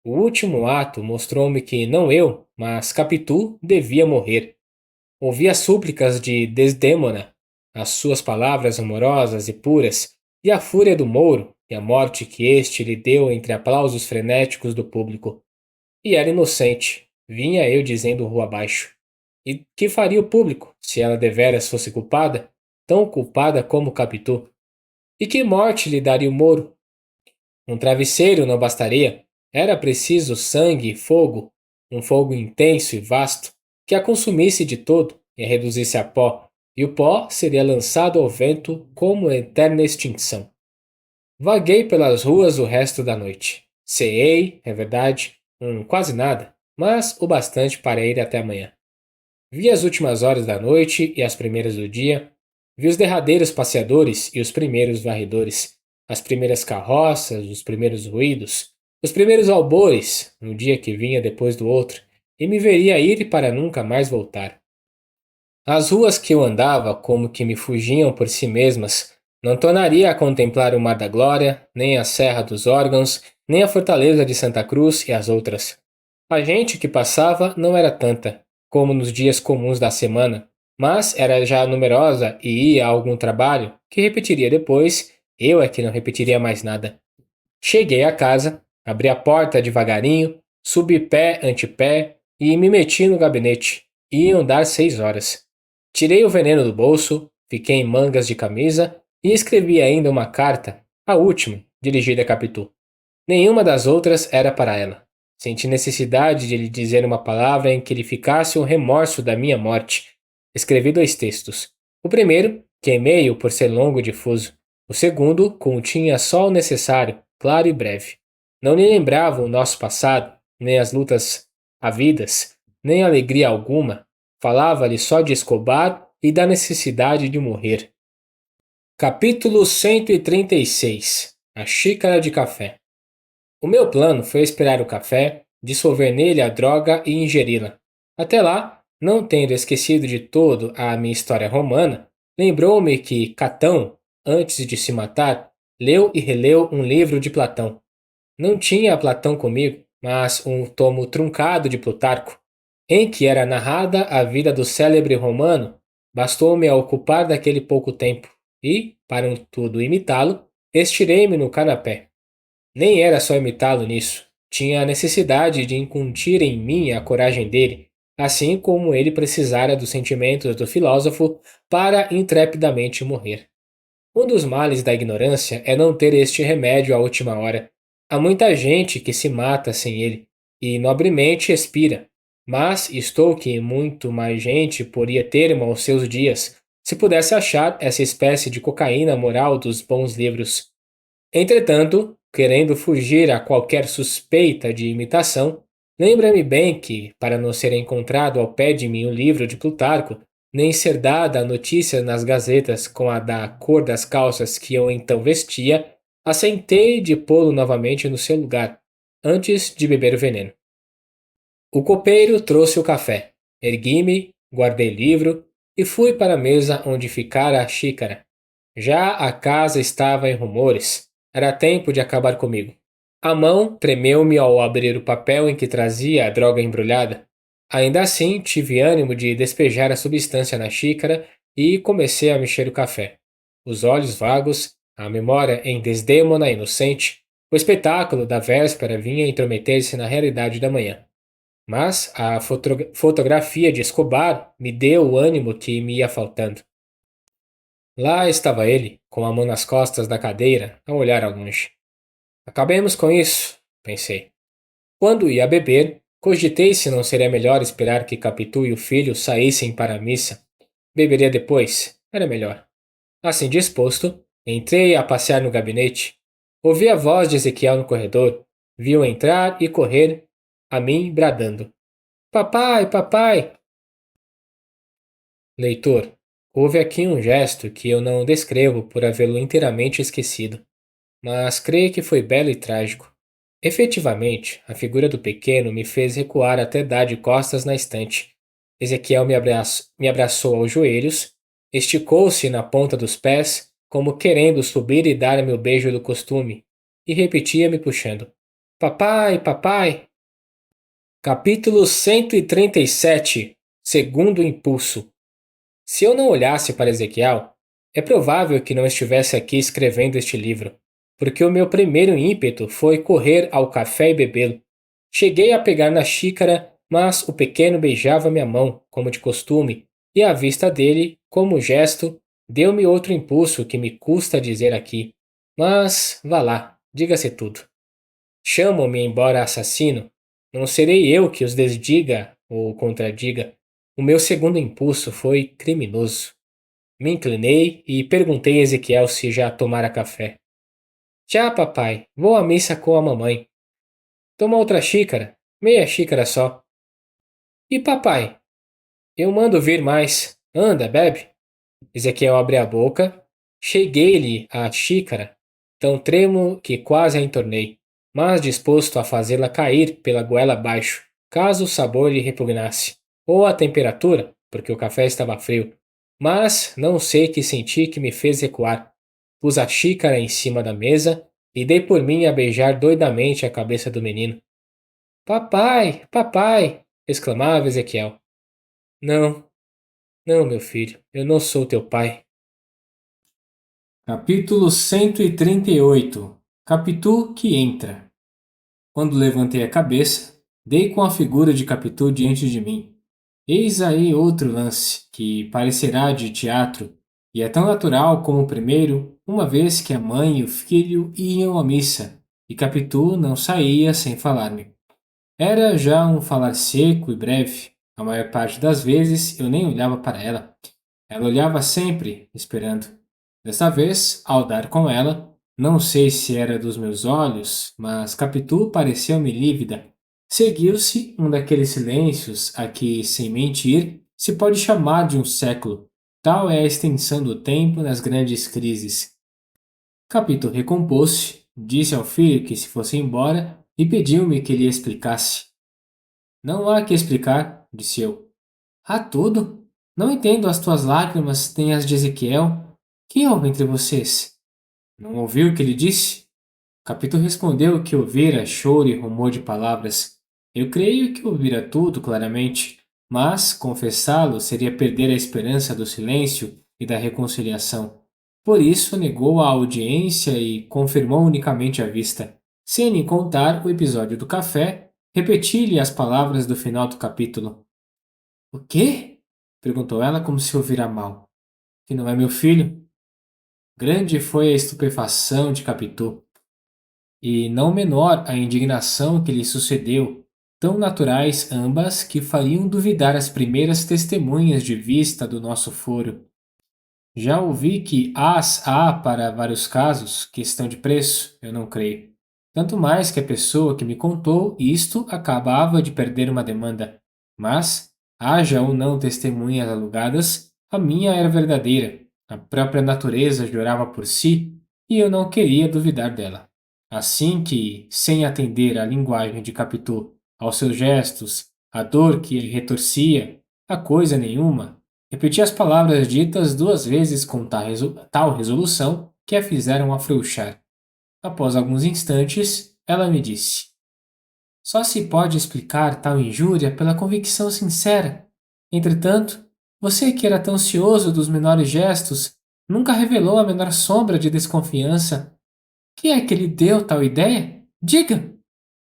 O último ato mostrou-me que não eu, mas Capitu devia morrer. Ouvi as súplicas de Desdémona, as suas palavras amorosas e puras, e a fúria do Mouro, e a morte que este lhe deu entre aplausos frenéticos do público. E era inocente, vinha eu dizendo rua abaixo. E que faria o público, se ela deveras fosse culpada, tão culpada como Capitu? E que morte lhe daria o Mouro? Um travesseiro não bastaria, era preciso sangue e fogo, um fogo intenso e vasto, que a consumisse de todo e a reduzisse a pó, e o pó seria lançado ao vento como eterna extinção. Vaguei pelas ruas o resto da noite. Ceei, é verdade, quase nada, mas o bastante para ir até amanhã. Vi as últimas horas da noite e as primeiras do dia, vi os derradeiros passeadores e os primeiros varredores, as primeiras carroças, os primeiros ruídos, os primeiros albores, no dia que vinha depois do outro, e me veria ir para nunca mais voltar. As ruas que eu andava como que me fugiam por si mesmas, não tornaria a contemplar o Mar da Glória, nem a Serra dos Órgãos, nem a Fortaleza de Santa Cruz e as outras. A gente que passava não era tanta, como nos dias comuns da semana, mas era já numerosa e ia a algum trabalho, que repetiria depois, eu é que não repetiria mais nada. Cheguei à casa, abri a porta devagarinho, subi pé ante pé e me meti no gabinete. Iam dar 6 horas. Tirei o veneno do bolso, fiquei em mangas de camisa e escrevi ainda uma carta, a última, dirigida a Capitu. Nenhuma das outras era para ela. Senti necessidade de lhe dizer uma palavra em que lhe ficasse o remorso da minha morte. Escrevi 2 textos. O primeiro Queimei-o por ser longo e difuso. O segundo continha só o necessário, claro e breve. Não lhe lembrava o nosso passado, nem as lutas havidas, nem alegria alguma. Falava-lhe só de Escobar e da necessidade de morrer. Capítulo 136. A xícara de café. O meu plano foi esperar o café, dissolver nele a droga e ingeri-la. Até lá, não tendo esquecido de todo a minha história romana, lembrou-me que Catão, antes de se matar, leu e releu um livro de Platão. Não tinha Platão comigo, mas um tomo truncado de Plutarco, em que era narrada a vida do célebre romano. Bastou-me a ocupar daquele pouco tempo e, para um tudo imitá-lo, estirei-me no canapé. Nem era só imitá-lo nisso. Tinha a necessidade de incutir em mim a coragem dele, assim como ele precisara dos sentimentos do filósofo para intrepidamente morrer. Um dos males da ignorância é não ter este remédio à última hora. Há muita gente que se mata sem ele, e nobremente expira. Mas estou que muito mais gente poria termo aos seus dias, se pudesse achar essa espécie de cocaína moral dos bons livros. Entretanto, querendo fugir a qualquer suspeita de imitação, lembra-me bem que, para não ser encontrado ao pé de mim o livro de Plutarco, nem ser dada a notícia nas gazetas com a da cor das calças que eu então vestia, assentei de pô-lo novamente no seu lugar, antes de beber o veneno. O copeiro trouxe o café. Ergui-me, guardei o livro e fui para a mesa onde ficara a xícara. Já a casa estava em rumores. Era tempo de acabar comigo. A mão tremeu-me ao abrir o papel em que trazia a droga embrulhada. Ainda assim, tive ânimo de despejar a substância na xícara e comecei a mexer o café. Os olhos vagos, a memória em desdêmona inocente, o espetáculo da véspera vinha intrometer-se na realidade da manhã. Mas a fotografia de Escobar me deu o ânimo que me ia faltando. Lá estava ele, com a mão nas costas da cadeira, a olhar ao longe. Acabemos com isso, pensei. Quando ia beber, cogitei se não seria melhor esperar que Capitu e o filho saíssem para a missa. Beberia depois, era melhor. Assim disposto, entrei a passear no gabinete. Ouvi a voz de Ezequiel no corredor, vi-o entrar e correr, a mim bradando: Papai, papai! Leitor, houve aqui um gesto que eu não descrevo por havê-lo inteiramente esquecido, mas creio que foi belo e trágico. Efetivamente, a figura do pequeno me fez recuar até dar de costas na estante. Ezequiel me abraçou aos joelhos, esticou-se na ponta dos pés, como querendo subir e dar-me o beijo do costume, e repetia me puxando: Papai, papai! Capítulo 137. Segundo impulso. Se eu não olhasse para Ezequiel, é provável que não estivesse aqui escrevendo este livro, porque o meu primeiro ímpeto foi correr ao café e bebê-lo. Cheguei a pegar na xícara, mas o pequeno beijava minha mão, como de costume, e a vista dele, como gesto, deu-me outro impulso que me custa dizer aqui. Mas, vá lá, diga-se tudo. Chamam-me embora assassino. Não serei eu que os desdiga ou contradiga. O meu segundo impulso foi criminoso. Me inclinei e perguntei a Ezequiel se já tomara café. Já, papai, vou à missa com a mamãe. Toma outra xícara, meia xícara só. E papai? Eu mando vir mais. Anda, bebe. Ezequiel abriu a boca. Cheguei-lhe a xícara, tão trêmulo que quase a entornei, mas disposto a fazê-la cair pela goela abaixo, caso o sabor lhe repugnasse, ou a temperatura, porque o café estava frio. Mas não sei que senti que me fez recuar. Pus a xícara em cima da mesa e dei por mim a beijar doidamente a cabeça do menino. Papai, papai! Exclamava Ezequiel. Não, não, meu filho, eu não sou teu pai. Capítulo 138. Capitu que entra. Quando levantei a cabeça, dei com a figura de Capitu diante de mim. Eis aí outro lance, que parecerá de teatro, e é tão natural como o primeiro, uma vez que a mãe e o filho iam à missa, e Capitu não saía sem falar-me. Era já um falar seco e breve. A maior parte das vezes eu nem olhava para ela. Ela olhava sempre, esperando. Dessa vez, ao dar com ela, não sei se era dos meus olhos, mas Capitu pareceu-me lívida. Seguiu-se um daqueles silêncios a que, sem mentir, se pode chamar de um século. Tal é a extensão do tempo nas grandes crises. Capitu recompôs-se, disse ao filho que se fosse embora e pediu-me que lhe explicasse. Não há que explicar, disse eu. Há tudo. Não entendo as tuas lágrimas, nem as de Ezequiel. Que houve entre vocês? Não ouviu o que ele disse? Capito respondeu que ouvira choro e rumor de palavras. Eu creio que ouvira tudo claramente, mas confessá-lo seria perder a esperança do silêncio e da reconciliação. Por isso negou a audiência e confirmou unicamente a vista. Sem lhe contar o episódio do café, repeti-lhe as palavras do final do capítulo. O quê? Perguntou ela como se ouvira mal. Que não é meu filho? Grande foi a estupefação de Capitu, e não menor a indignação que lhe sucedeu, tão naturais ambas que fariam duvidar as primeiras testemunhas de vista do nosso foro. Já ouvi que as há para vários casos, questão de preço, eu não creio. Tanto mais que a pessoa que me contou isto acabava de perder uma demanda. Mas, haja ou não testemunhas alugadas, a minha era verdadeira. A própria natureza jurava por si e eu não queria duvidar dela. Assim que, sem atender à linguagem de Capitu, aos seus gestos, à dor que ele retorcia, a coisa nenhuma, repeti as palavras ditas duas vezes com tal resolução que a fizeram afrouxar. Após alguns instantes, ela me disse: Só se pode explicar tal injúria pela convicção sincera. Entretanto, você que era tão cioso dos menores gestos, nunca revelou a menor sombra de desconfiança. Que é que lhe deu tal ideia? Diga!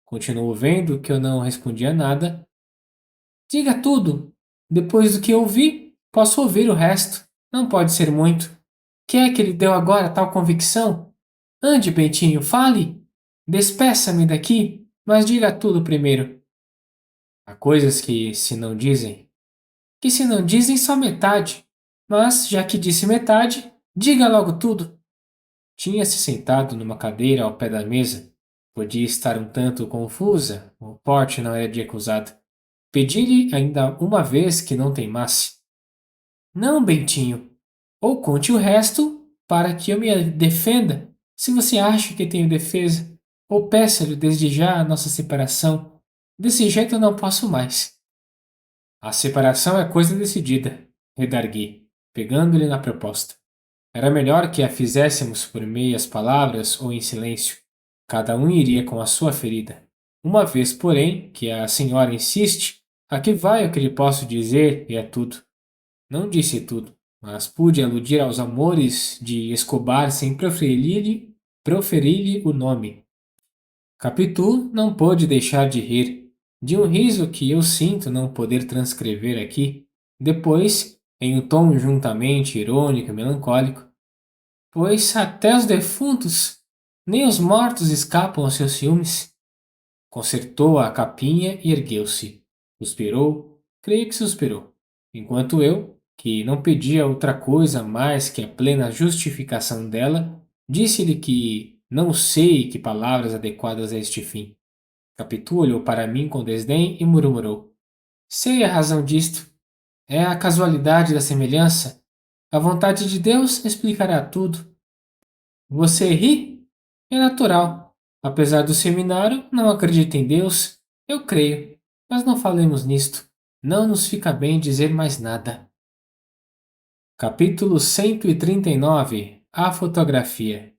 Continuou vendo que eu não respondia nada. Diga tudo. Depois do que ouvi, posso ouvir o resto. Não pode ser muito. Que é que lhe deu agora tal convicção? Ande, Bentinho, fale. Despeça-me daqui, mas diga tudo primeiro. Há coisas que se não dizem. Que se não dizem só metade. Mas, já que disse metade, diga logo tudo. Tinha-se sentado numa cadeira ao pé da mesa. Podia estar um tanto confusa, o porte não era de acusado. Pedi-lhe ainda uma vez que não teimasse. Não, Bentinho. Ou conte o resto para que eu me defenda, se você acha que tenho defesa. Ou peça-lhe desde já a nossa separação. Desse jeito eu não posso mais. A separação é coisa decidida, redargui, pegando-lhe na proposta. Era melhor que a fizéssemos por meias palavras ou em silêncio. Cada um iria com a sua ferida. Uma vez, porém, que a senhora insiste, aqui vai o que lhe posso dizer e é tudo. Não disse tudo, mas pude aludir aos amores de Escobar sem proferir-lhe o nome. Capitu não pôde deixar de rir, de um riso que eu sinto não poder transcrever aqui. Depois, em um tom juntamente irônico e melancólico, pois até os defuntos, nem os mortos escapam aos seus ciúmes. Consertou a capinha e ergueu-se. Suspirou, creio que suspirou, enquanto eu, que não pedia outra coisa mais que a plena justificação dela, disse-lhe que não sei que palavras adequadas a este fim. Capitu olhou para mim com desdém e murmurou: Sei a razão disto. É a casualidade da semelhança. A vontade de Deus explicará tudo. Você ri? É natural. Apesar do seminário, não acredito em Deus. Eu creio. Mas não falemos nisto. Não nos fica bem dizer mais nada. Capítulo 139. A fotografia.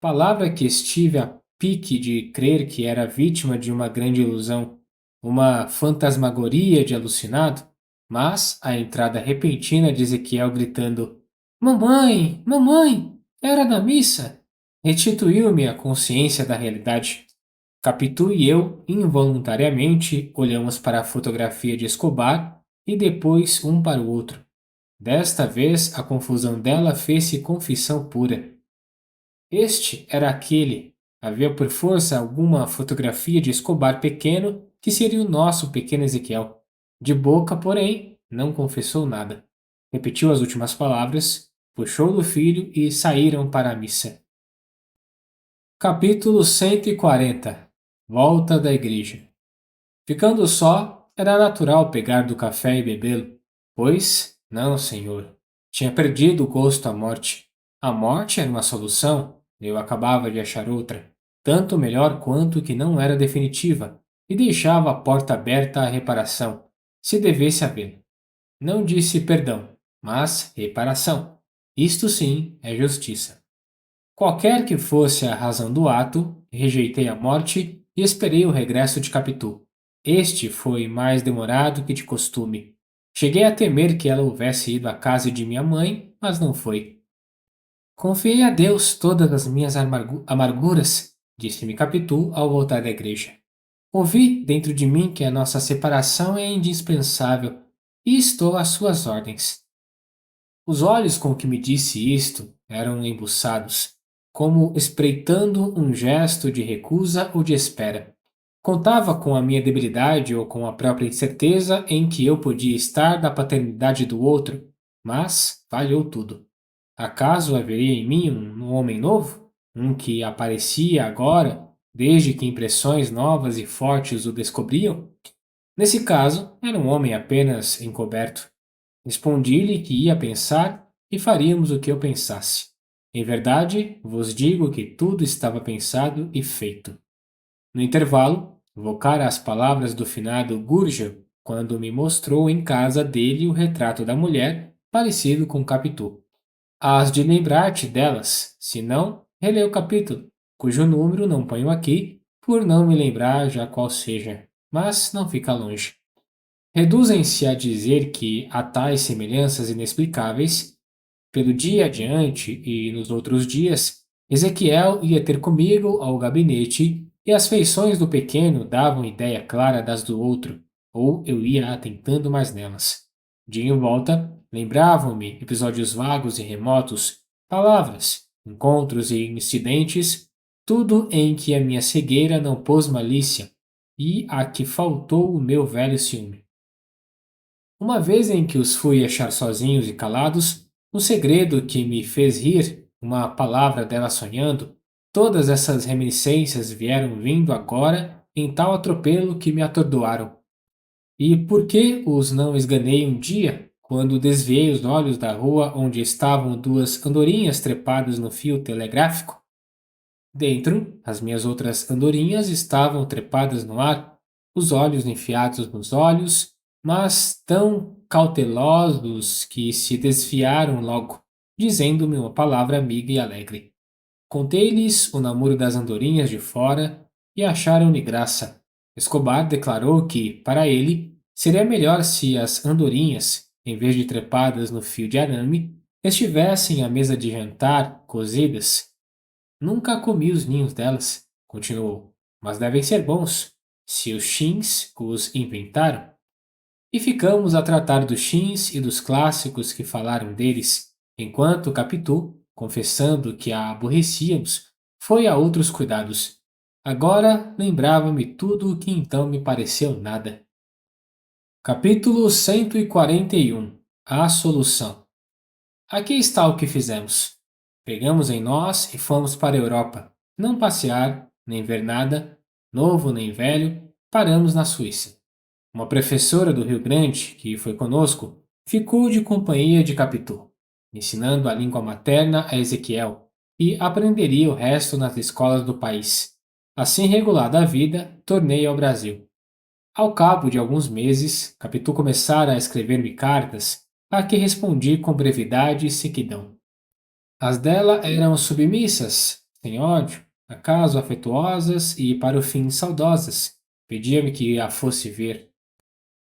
Palavra que estive a pique de crer que era vítima de uma grande ilusão, uma fantasmagoria de alucinado, mas a entrada repentina de Ezequiel gritando: Mamãe, mamãe, é hora da missa! Restituiu-me a consciência da realidade. Capitu e eu, involuntariamente, olhamos para a fotografia de Escobar e depois um para o outro. Desta vez, a confusão dela fez-se confissão pura. Este era aquele. Havia por força alguma fotografia de Escobar pequeno que seria o nosso pequeno Ezequiel. De boca, porém, não confessou nada. repetiu as últimas palavras, puxou do filho e saíram para a missa. Capítulo 140. Volta da igreja. Ficando só, era natural pegar do café e bebê-lo, pois, não, senhor, tinha perdido o gosto à morte. A morte era uma solução, eu acabava de achar outra, tanto melhor quanto que não era definitiva, e deixava a porta aberta à reparação, se devesse havê-la. Não disse perdão, mas reparação. Isto sim é justiça. Qualquer que fosse a razão do ato, rejeitei a morte e esperei o regresso de Capitu. Este foi mais demorado que de costume. Cheguei a temer que ela houvesse ido à casa de minha mãe, mas não foi. Confiei a Deus todas as minhas amarguras, disse-me Capitu ao voltar da igreja. Ouvi dentro de mim que a nossa separação é indispensável e estou às suas ordens. Os olhos com que me disse isto eram embuçados, como espreitando um gesto de recusa ou de espera. Contava com a minha debilidade ou com a própria incerteza em que eu podia estar da paternidade do outro, mas falhou tudo. Acaso haveria em mim um homem novo? Um que aparecia agora, desde que impressões novas e fortes o descobriam? Nesse caso, era um homem apenas encoberto. Respondi-lhe que ia pensar e faríamos o que eu pensasse. Em verdade, vos digo que tudo estava pensado e feito. No intervalo, invocara as palavras do finado Gurgel quando me mostrou em casa dele o retrato da mulher, parecido com Capitu. Hás de lembrar-te delas, se não, relê o capítulo, cujo número não ponho aqui, por não me lembrar já qual seja, mas não fica longe. Reduzem-se a dizer que há tais semelhanças inexplicáveis. Pelo dia adiante e nos outros dias, Ezequiel ia ter comigo ao gabinete e as feições do pequeno davam ideia clara das do outro, ou eu ia atentando mais nelas. De em volta, lembravam-me episódios vagos e remotos, palavras, encontros e incidentes, tudo em que a minha cegueira não pôs malícia e a que faltou o meu velho ciúme. Uma vez em que os fui achar sozinhos e calados, um segredo que me fez rir, uma palavra dela sonhando, todas essas reminiscências vieram vindo agora em tal atropelo que me atordoaram. E por que os não esganei um dia, quando desviei os olhos da rua onde estavam duas andorinhas trepadas no fio telegráfico? Dentro, as minhas outras andorinhas estavam trepadas no ar, os olhos enfiados nos olhos, mas tão cautelosos que se desfiaram logo, dizendo-me uma palavra amiga e alegre. Contei-lhes o namoro das andorinhas de fora e acharam-lhe graça. Escobar declarou que, para ele, seria melhor se as andorinhas, em vez de trepadas no fio de arame, estivessem à mesa de jantar, cozidas. Nunca comi os ninhos delas, continuou, mas devem ser bons, se os Shins os inventaram. E ficamos a tratar dos Shins e dos clássicos que falaram deles, enquanto Capitu, confessando que a aborrecíamos, foi a outros cuidados. Agora lembrava-me tudo o que então me pareceu nada. Capítulo 141. A solução. Aqui está o que fizemos. Pegamos em nós e fomos para a Europa. Não passear, nem ver nada, novo nem velho, paramos na Suíça. Uma professora do Rio Grande, que foi conosco, ficou de companhia de Capitu, ensinando a língua materna a Ezequiel, e aprenderia o resto nas escolas do país. Assim regulada a vida, tornei ao Brasil. Ao cabo de alguns meses, Capitu começara a escrever-me cartas, a que respondi com brevidade e sequidão. As dela eram submissas, sem ódio, acaso afetuosas e, para o fim, saudosas. Pedia-me que a fosse ver.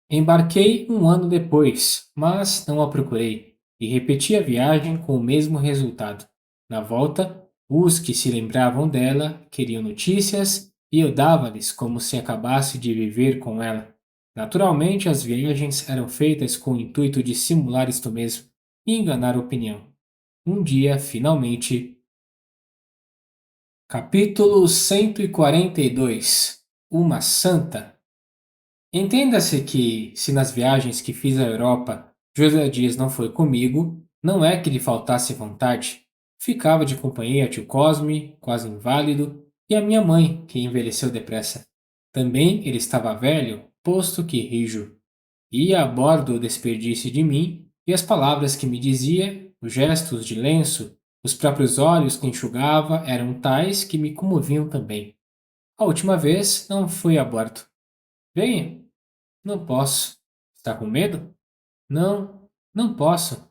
Embarquei um ano depois, mas não a procurei, e repeti a viagem com o mesmo resultado. Na volta, os que se lembravam dela queriam notícias e eu dava-lhes como se acabasse de viver com ela. Naturalmente, as viagens eram feitas com o intuito de simular isto mesmo e enganar a opinião. Um dia, finalmente. Capítulo 142. Uma santa. Entenda-se que, se nas viagens que fiz à Europa José Dias não foi comigo, não é que lhe faltasse vontade. Ficava de companhia a tio Cosme, quase inválido, e a minha mãe, que envelheceu depressa. Também ele estava velho, posto que rijo. Ia a bordo despedir-se de mim, e as palavras que me dizia, os gestos de lenço, os próprios olhos que enxugava eram tais que me comoviam também. A última vez não fui a bordo. Venha. Não posso. Está com medo? Não, não posso.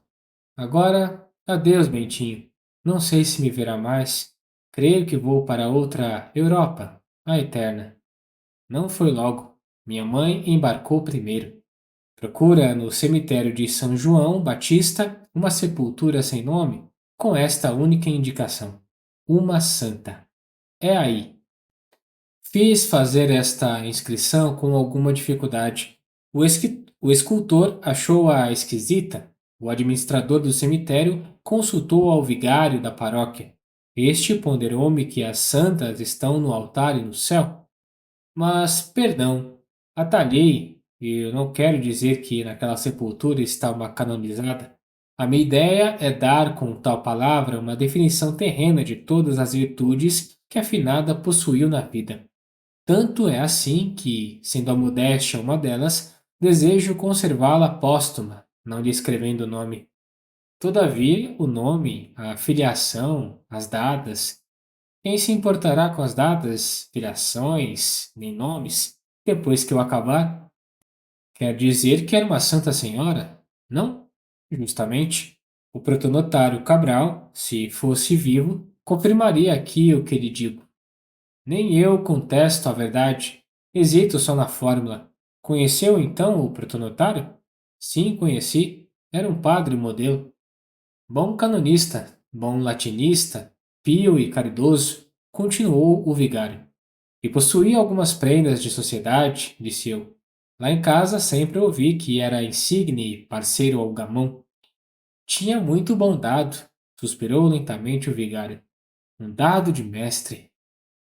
Agora, adeus, Bentinho. Não sei se me verá mais. Creio que vou para outra Europa, a eterna. Não foi logo. Minha mãe embarcou primeiro. Procura no cemitério de São João Batista uma sepultura sem nome, com esta única indicação: uma santa. É aí. Fiz fazer esta inscrição com alguma dificuldade. O escultor achou-a esquisita. O administrador do cemitério consultou ao vigário da paróquia. Este ponderou-me que as santas estão no altar e no céu. Mas, perdão, atalhei, e eu não quero dizer que naquela sepultura está uma canonizada. A minha ideia é dar com tal palavra uma definição terrena de todas as virtudes que a finada possuiu na vida. Tanto é assim que, sendo a modéstia uma delas, desejo conservá-la póstuma, não lhe escrevendo o nome. Todavia, o nome, a filiação, as datas, quem se importará com as datas, filiações, nem nomes, depois que eu acabar? Quer dizer que era uma Santa Senhora? Não? Justamente. O protonotário Cabral, se fosse vivo, confirmaria aqui o que lhe digo. Nem eu contesto a verdade. Hesito só na fórmula. Conheceu então o protonotário? Sim, conheci. Era um padre modelo. Bom canonista, bom latinista, pio e caridoso, continuou o vigário. E possuía algumas prendas de sociedade, disse eu. Lá em casa sempre ouvi que era insigne e parceiro ao gamão. Tinha muito bom dado, suspirou lentamente o vigário. Um dado de mestre.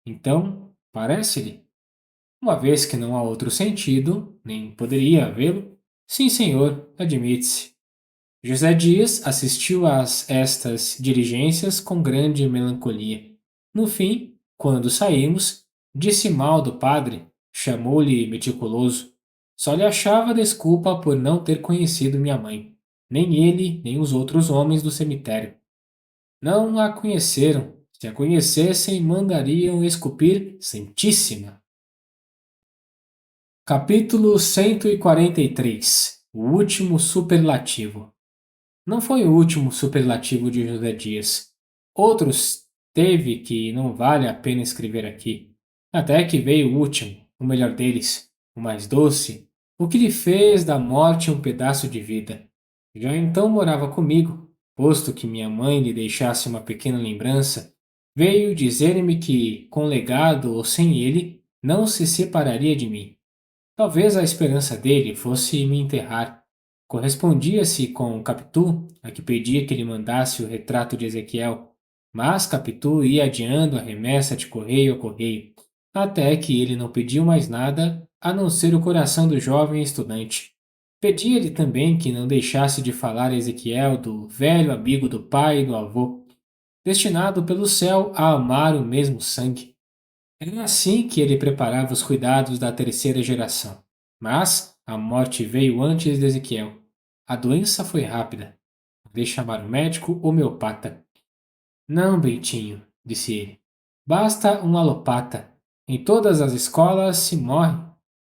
Então, parece-lhe? Uma vez que não há outro sentido, nem poderia havê-lo, sim, senhor, admite-se. José Dias assistiu a estas diligências com grande melancolia. No fim, quando saímos, disse mal do padre, chamou-lhe meticuloso. Só lhe achava desculpa por não ter conhecido minha mãe. Nem ele, nem os outros homens do cemitério. Não a conheceram. Se a conhecessem, mandariam esculpir Santíssima. Capítulo 143. O último superlativo. Não foi o último superlativo de José Dias. Outros teve que não vale a pena escrever aqui. Até que veio o último, o melhor deles, o mais doce, o que lhe fez da morte um pedaço de vida. Já então morava comigo, posto que minha mãe lhe deixasse uma pequena lembrança, veio dizer-me que, com legado ou sem ele, não se separaria de mim. Talvez a esperança dele fosse me enterrar. Correspondia-se com Capitu, a que pedia que lhe mandasse o retrato de Ezequiel, mas Capitu ia adiando a remessa de correio a correio, até que ele não pediu mais nada a não ser o coração do jovem estudante. Pedia-lhe também que não deixasse de falar a Ezequiel do velho amigo do pai e do avô, destinado pelo céu a amar o mesmo sangue. Era assim que ele preparava os cuidados da terceira geração. Mas a morte veio antes de Ezequiel. A doença foi rápida. Mandei chamar o médico homeopata. Não, Bentinho, disse ele. Basta um alopata. Em todas as escolas se morre.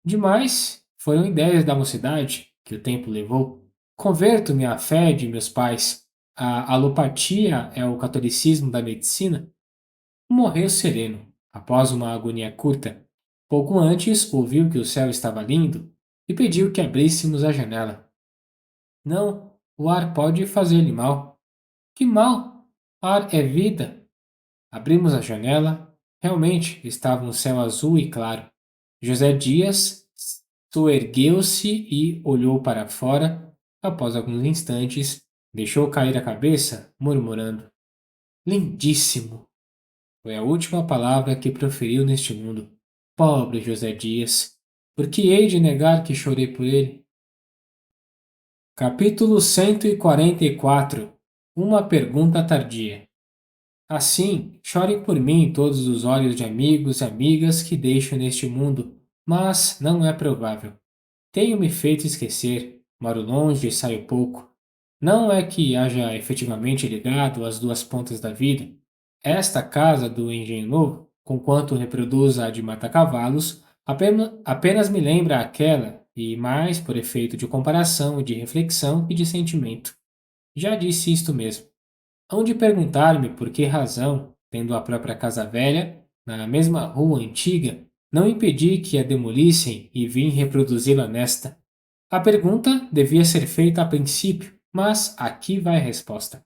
Demais foram ideias da mocidade que o tempo levou. Converto-me à fé de meus pais. A alopatia é o catolicismo da medicina. Morreu sereno, após uma agonia curta. Pouco antes, ouviu que o céu estava lindo e pediu que abríssemos a janela. Não, o ar pode fazer-lhe mal. Que mal? Ar é vida. Abrimos a janela. Realmente estava um céu azul e claro. José Dias soergueu-se e olhou para fora. Após alguns instantes, deixou cair a cabeça, murmurando: Lindíssimo! Foi a última palavra que proferiu neste mundo. Pobre José Dias! Por que hei de negar que chorei por ele? Capítulo 144. Uma pergunta tardia. Assim, chorem por mim todos os olhos de amigos e amigas que deixo neste mundo, mas não é provável. Tenho me feito esquecer, moro longe e saio pouco. Não é que haja efetivamente ligado as duas pontas da vida. Esta casa do Engenho Novo, conquanto reproduz a de Mata-Cavalos, apenas me lembra aquela, e mais por efeito de comparação, de reflexão e de sentimento. Já disse isto mesmo. Hão de perguntar-me por que razão, tendo a própria casa velha, na mesma rua antiga, não impedi que a demolissem e vim reproduzi-la nesta. A pergunta devia ser feita a princípio, mas aqui vai a resposta.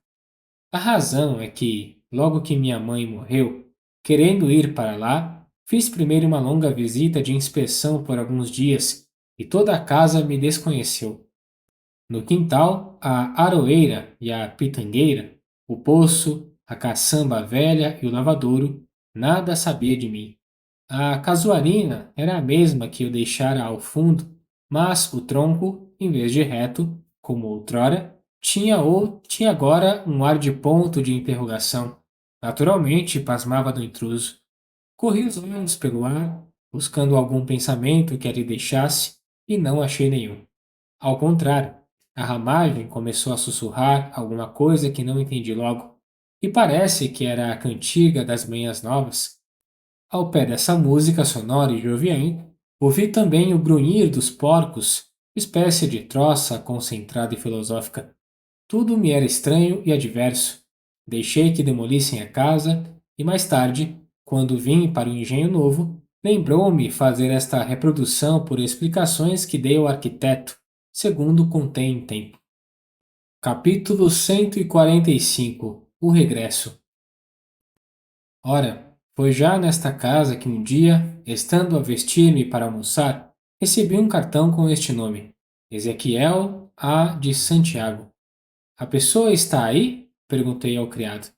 A razão é que, logo que minha mãe morreu, querendo ir para lá, fiz primeiro uma longa visita de inspeção por alguns dias e toda a casa me desconheceu. No quintal, a aroeira e a pitangueira, o poço, a caçamba velha e o lavadouro, nada sabia de mim. A casuarina era a mesma que eu deixara ao fundo, mas o tronco, em vez de reto, como outrora, tinha agora um ar de ponto de interrogação. Naturalmente, pasmava do intruso. Corri os olhos pelo ar, buscando algum pensamento que ali deixasse, e não achei nenhum. Ao contrário, a ramagem começou a sussurrar alguma coisa que não entendi logo, e parece que era a cantiga das manhãs novas. Ao pé dessa música sonora e joviente, ouvi também o grunhir dos porcos, espécie de troça concentrada e filosófica. Tudo me era estranho e adverso. Deixei que demolissem a casa e mais tarde, quando vim para o engenho novo, lembrou-me fazer esta reprodução por explicações que dei ao arquiteto, segundo contei em tempo. Capítulo 145. O regresso. Ora, foi já nesta casa que um dia, estando a vestir-me para almoçar, recebi um cartão com este nome: Ezequiel A. de Santiago. A pessoa está aí? Perguntei ao criado.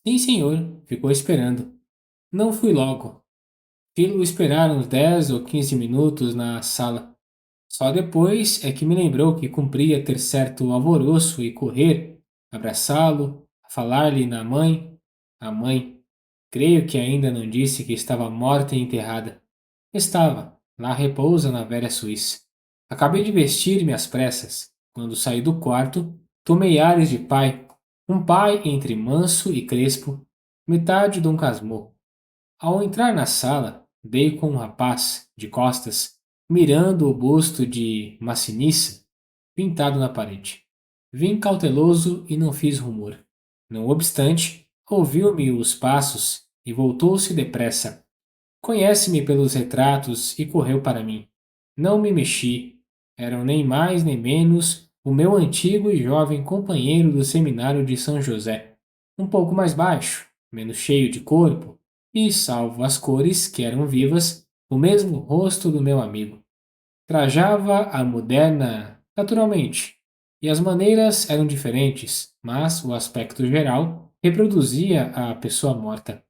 Sim, senhor, ficou esperando. Não fui logo. Filo esperar uns 10 ou 15 minutos na sala. Só depois é que me lembrou que cumpria ter certo alvoroço e correr, abraçá-lo, falar-lhe na mãe. A mãe. Creio que ainda não disse que estava morta e enterrada. Estava. Lá repousa na velha Suíça. Acabei de vestir-me às pressas. Quando saí do quarto, tomei ares de pai. Um pai entre manso e crespo, metade de um casmurro. Ao entrar na sala, dei com um rapaz, de costas, mirando o busto de Massinissa pintado na parede. Vim cauteloso e não fiz rumor. Não obstante, ouviu-me os passos e voltou-se depressa. Conhece-me pelos retratos e correu para mim. Não me mexi. Eram nem mais nem menos o meu antigo e jovem companheiro do seminário de São José. Um pouco mais baixo, menos cheio de corpo, e, salvo as cores, que eram vivas, o mesmo rosto do meu amigo. Trajava a moderna, naturalmente, e as maneiras eram diferentes, mas o aspecto geral reproduzia a pessoa morta.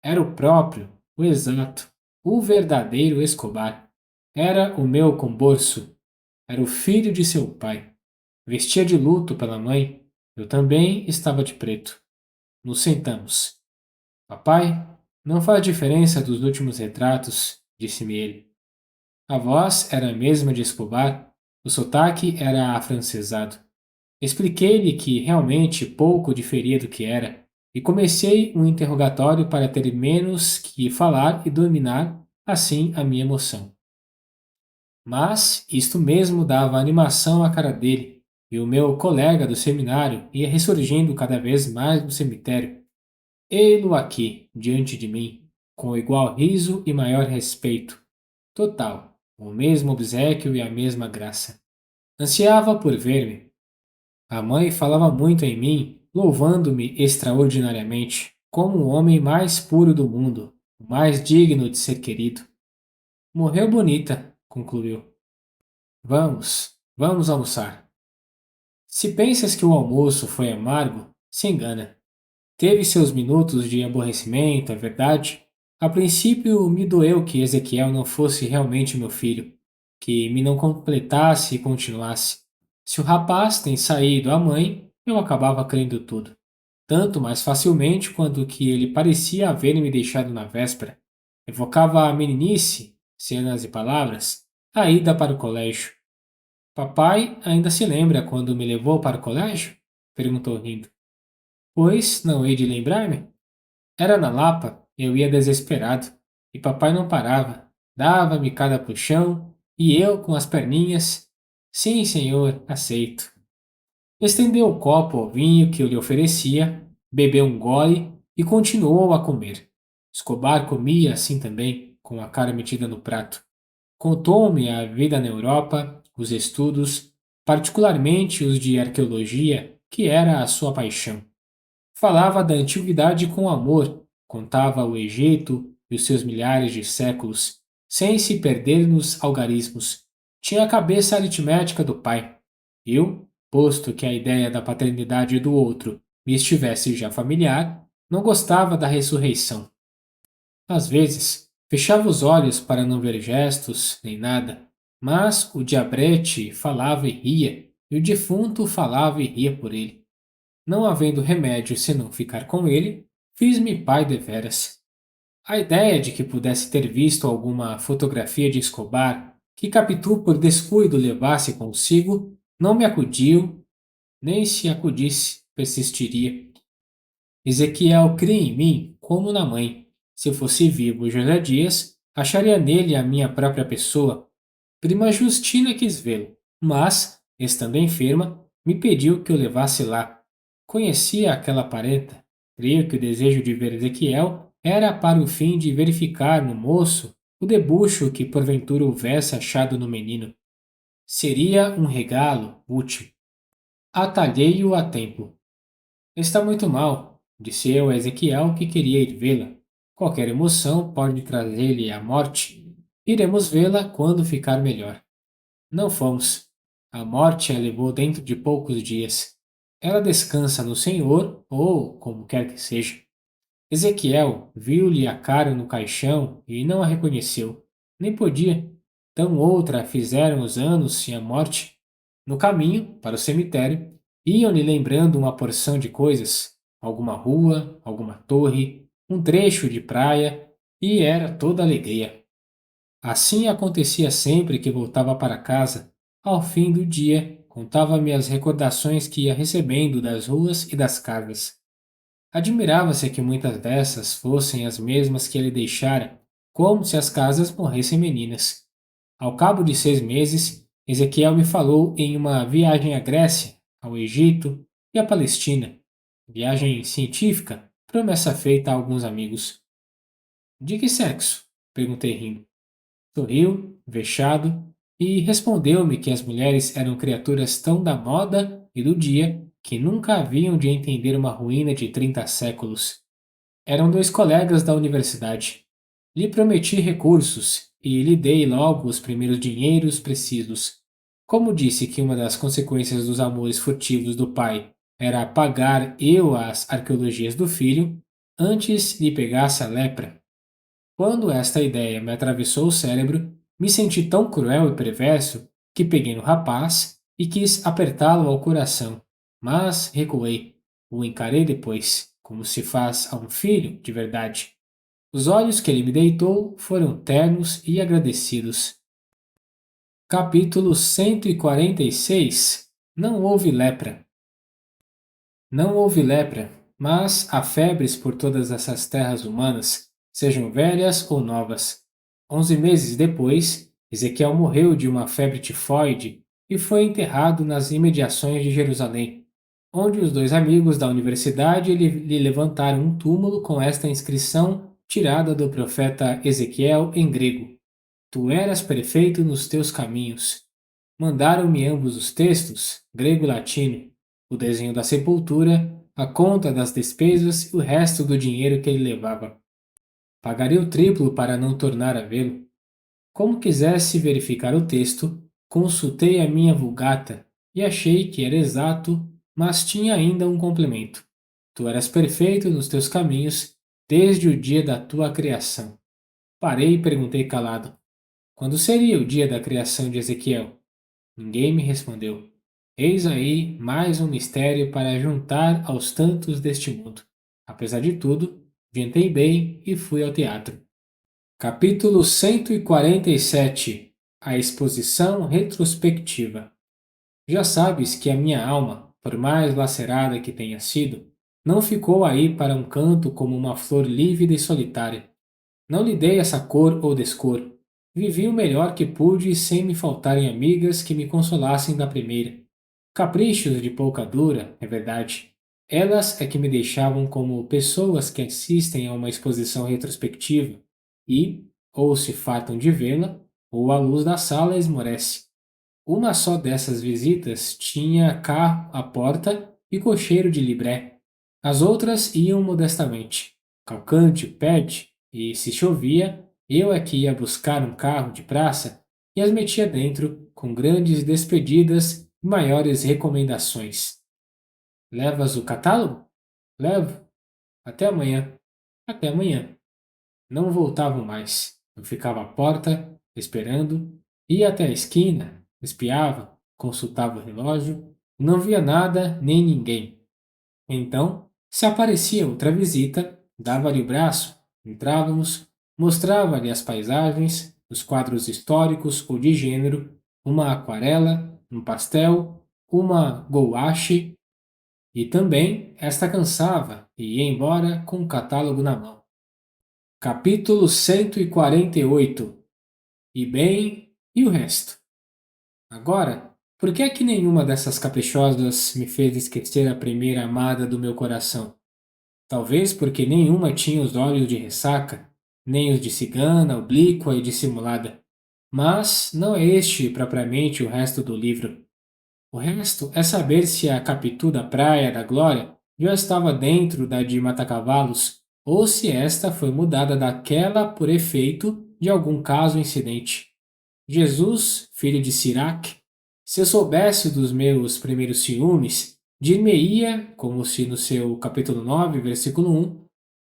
Era o próprio, o exato, o verdadeiro Escobar. Era o meu comborço. Era o filho de seu pai. Vestia de luto pela mãe. Eu também estava de preto. Nos sentamos. Papai, não faz diferença dos últimos retratos, disse-me ele. A voz era a mesma de Escobar, o sotaque era afrancesado. Expliquei-lhe que realmente pouco diferia do que era, e comecei um interrogatório para ter menos que falar e dominar, assim, a minha emoção. Mas isto mesmo dava animação à cara dele, e o meu colega do seminário ia ressurgindo cada vez mais no cemitério. Ei-lo aqui, diante de mim, com igual riso e maior respeito. Total, o mesmo obséquio e a mesma graça. Ansiava por ver-me. A mãe falava muito em mim, louvando-me extraordinariamente, como o homem mais puro do mundo, o mais digno de ser querido. Morreu bonita, concluiu. Vamos almoçar. Se pensas que o almoço foi amargo, se engana. Teve seus minutos de aborrecimento, é verdade. A princípio me doeu que Ezequiel não fosse realmente meu filho, que me não completasse e continuasse. Se o rapaz tem saído a mãe, eu acabava crendo tudo, tanto mais facilmente quanto que ele parecia haver me deixado na véspera. Evocava a meninice, cenas e palavras, a ida para o colégio. Papai ainda se lembra quando me levou para o colégio? Perguntou rindo. Pois não hei de lembrar-me. Era na Lapa, eu ia desesperado, e papai não parava. Dava-me cada puxão, e eu com as perninhas. Sim, senhor, aceito. Estendeu o copo ao vinho que eu lhe oferecia, bebeu um gole e continuou a comer. Escobar comia assim também, com a cara metida no prato. Contou-me a vida na Europa, os estudos, particularmente os de arqueologia, que era a sua paixão. Falava da antiguidade com amor, contava o Egito e os seus milhares de séculos, sem se perder nos algarismos. Tinha a cabeça aritmética do pai. Eu, posto que a ideia da paternidade do outro me estivesse já familiar, não gostava da ressurreição. Às vezes, fechava os olhos para não ver gestos nem nada, mas o diabrete falava e ria, e o defunto falava e ria por ele. Não havendo remédio senão ficar com ele, fiz-me pai deveras. A ideia de que pudesse ter visto alguma fotografia de Escobar que Capitu por descuido levasse consigo não me acudiu, nem se acudisse, persistiria. Ezequiel cria em mim como na mãe. Se fosse vivo José Dias, acharia nele a minha própria pessoa. Prima Justina quis vê-lo, mas, estando enferma, me pediu que o levasse lá. Conhecia aquela parenta. Creio que o desejo de ver Ezequiel era para o fim de verificar no moço o debuxo que porventura houvesse achado no menino. Seria um regalo útil. Atalhei-o a tempo. Está muito mal, disse eu a Ezequiel que queria ir vê-la. Qualquer emoção pode trazer-lhe a morte. Iremos vê-la quando ficar melhor. Não fomos. A morte a levou dentro de poucos dias. Ela descansa no Senhor, ou como quer que seja. Ezequiel viu-lhe a cara no caixão e não a reconheceu. Nem podia. Tão outra fizeram os anos e a morte. No caminho, para o cemitério, iam-lhe lembrando uma porção de coisas, alguma rua, alguma torre, um trecho de praia, e era toda alegria. Assim acontecia sempre que voltava para casa. Ao fim do dia, contava-me as recordações que ia recebendo das ruas e das casas. Admirava-se que muitas dessas fossem as mesmas que ele deixara, como se as casas morressem meninas. Ao cabo de 6 meses, Ezequiel me falou em uma viagem à Grécia, ao Egito e à Palestina. Viagem científica, promessa feita a alguns amigos. De que sexo? Perguntei rindo. Sorriu, vexado, e respondeu-me que as mulheres eram criaturas tão da moda e do dia que nunca haviam de entender uma ruína de 30 séculos. Eram dois colegas da universidade. Lhe prometi recursos e lhe dei logo os primeiros dinheiros precisos. Como disse que uma das consequências dos amores furtivos do pai era pagar eu as arqueologias do filho, antes lhe pegasse a lepra. Quando esta ideia me atravessou o cérebro, me senti tão cruel e perverso que peguei no rapaz e quis apertá-lo ao coração, mas recuei. O encarei depois, como se faz a um filho de verdade. Os olhos que ele me deitou foram ternos e agradecidos. Capítulo 146. Não houve lepra. Não houve lepra, mas há febres por todas essas terras humanas, sejam velhas ou novas. 11 meses depois, Ezequiel morreu de uma febre tifoide e foi enterrado nas imediações de Jerusalém, onde os dois amigos da universidade lhe levantaram um túmulo com esta inscrição tirada do profeta Ezequiel em grego: Tu eras perfeito nos teus caminhos. Mandaram-me ambos os textos, grego e latino, o desenho da sepultura, a conta das despesas e o resto do dinheiro que ele levava. Pagaria o triplo para não tornar a vê-lo. Como quisesse verificar o texto, consultei a minha Vulgata e achei que era exato, mas tinha ainda um complemento. Tu eras perfeito nos teus caminhos desde o dia da tua criação. Parei e perguntei calado: quando seria o dia da criação de Ezequiel? Ninguém me respondeu. Eis aí mais um mistério para juntar aos tantos deste mundo. Apesar de tudo, jantei bem e fui ao teatro. Capítulo 147. A exposição retrospectiva. Já sabes que a minha alma, por mais lacerada que tenha sido, não ficou aí para um canto como uma flor lívida e solitária. Não lhe dei essa cor ou descor. Vivi o melhor que pude sem me faltarem amigas que me consolassem da primeira. Caprichos de pouca dura, é verdade. Elas é que me deixavam como pessoas que assistem a uma exposição retrospectiva e, ou se fartam de vê-la, ou a luz da sala esmorece. Uma só dessas visitas tinha carro à porta e cocheiro de libré. As outras iam modestamente, calcante, pede, e se chovia, eu é que ia buscar um carro de praça e as metia dentro com grandes despedidas e maiores recomendações. Levas o catálogo? Levo. Até amanhã. Até amanhã. Não voltavam mais. Eu ficava à porta, esperando, ia até a esquina, espiava, consultava o relógio, não via nada nem ninguém. Então, se aparecia outra visita, dava-lhe o braço, entrávamos, mostrava-lhe as paisagens, os quadros históricos ou de gênero, uma aquarela, um pastel, uma gouache, e também esta cansava e ia embora com o catálogo na mão. Capítulo 148. E bem, e o resto? Agora, por que é que nenhuma dessas caprichosas me fez esquecer a primeira amada do meu coração? Talvez porque nenhuma tinha os olhos de ressaca, nem os de cigana, oblíqua e dissimulada. Mas não é este propriamente o resto do livro. O resto é saber se a Capitu da Praia da Glória já estava dentro da de Matacavalos ou se esta foi mudada daquela por efeito de algum caso incidente. Jesus, filho de Siraque, se eu soubesse dos meus primeiros ciúmes, dir-me-ia, como se no seu capítulo 9, versículo 1,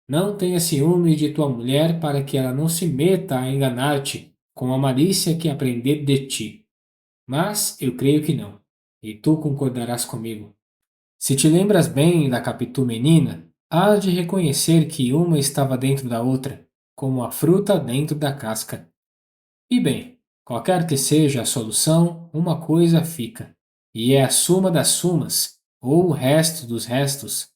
não tenha ciúmes de tua mulher para que ela não se meta a enganar-te com a malícia que aprender de ti. Mas eu creio que não, e tu concordarás comigo. Se te lembras bem da Capitu menina, hás de reconhecer que uma estava dentro da outra, como a fruta dentro da casca. E bem, qualquer que seja a solução, uma coisa fica, e é a suma das sumas, ou o resto dos restos,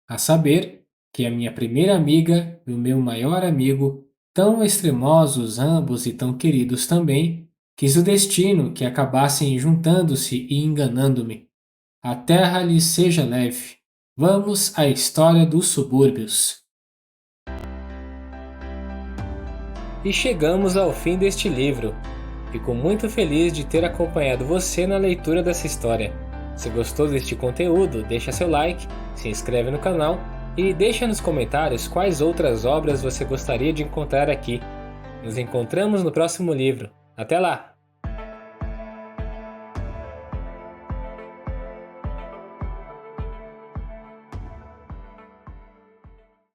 a saber que a minha primeira amiga e o meu maior amigo, tão extremosos ambos e tão queridos também, quis o destino que acabassem juntando-se e enganando-me. A terra lhes seja leve. Vamos à história dos subúrbios. E chegamos ao fim deste livro. Fico muito feliz de ter acompanhado você na leitura dessa história. Se gostou deste conteúdo, deixa seu like, se inscreve no canal e deixa nos comentários quais outras obras você gostaria de encontrar aqui. Nos encontramos no próximo livro. Até lá!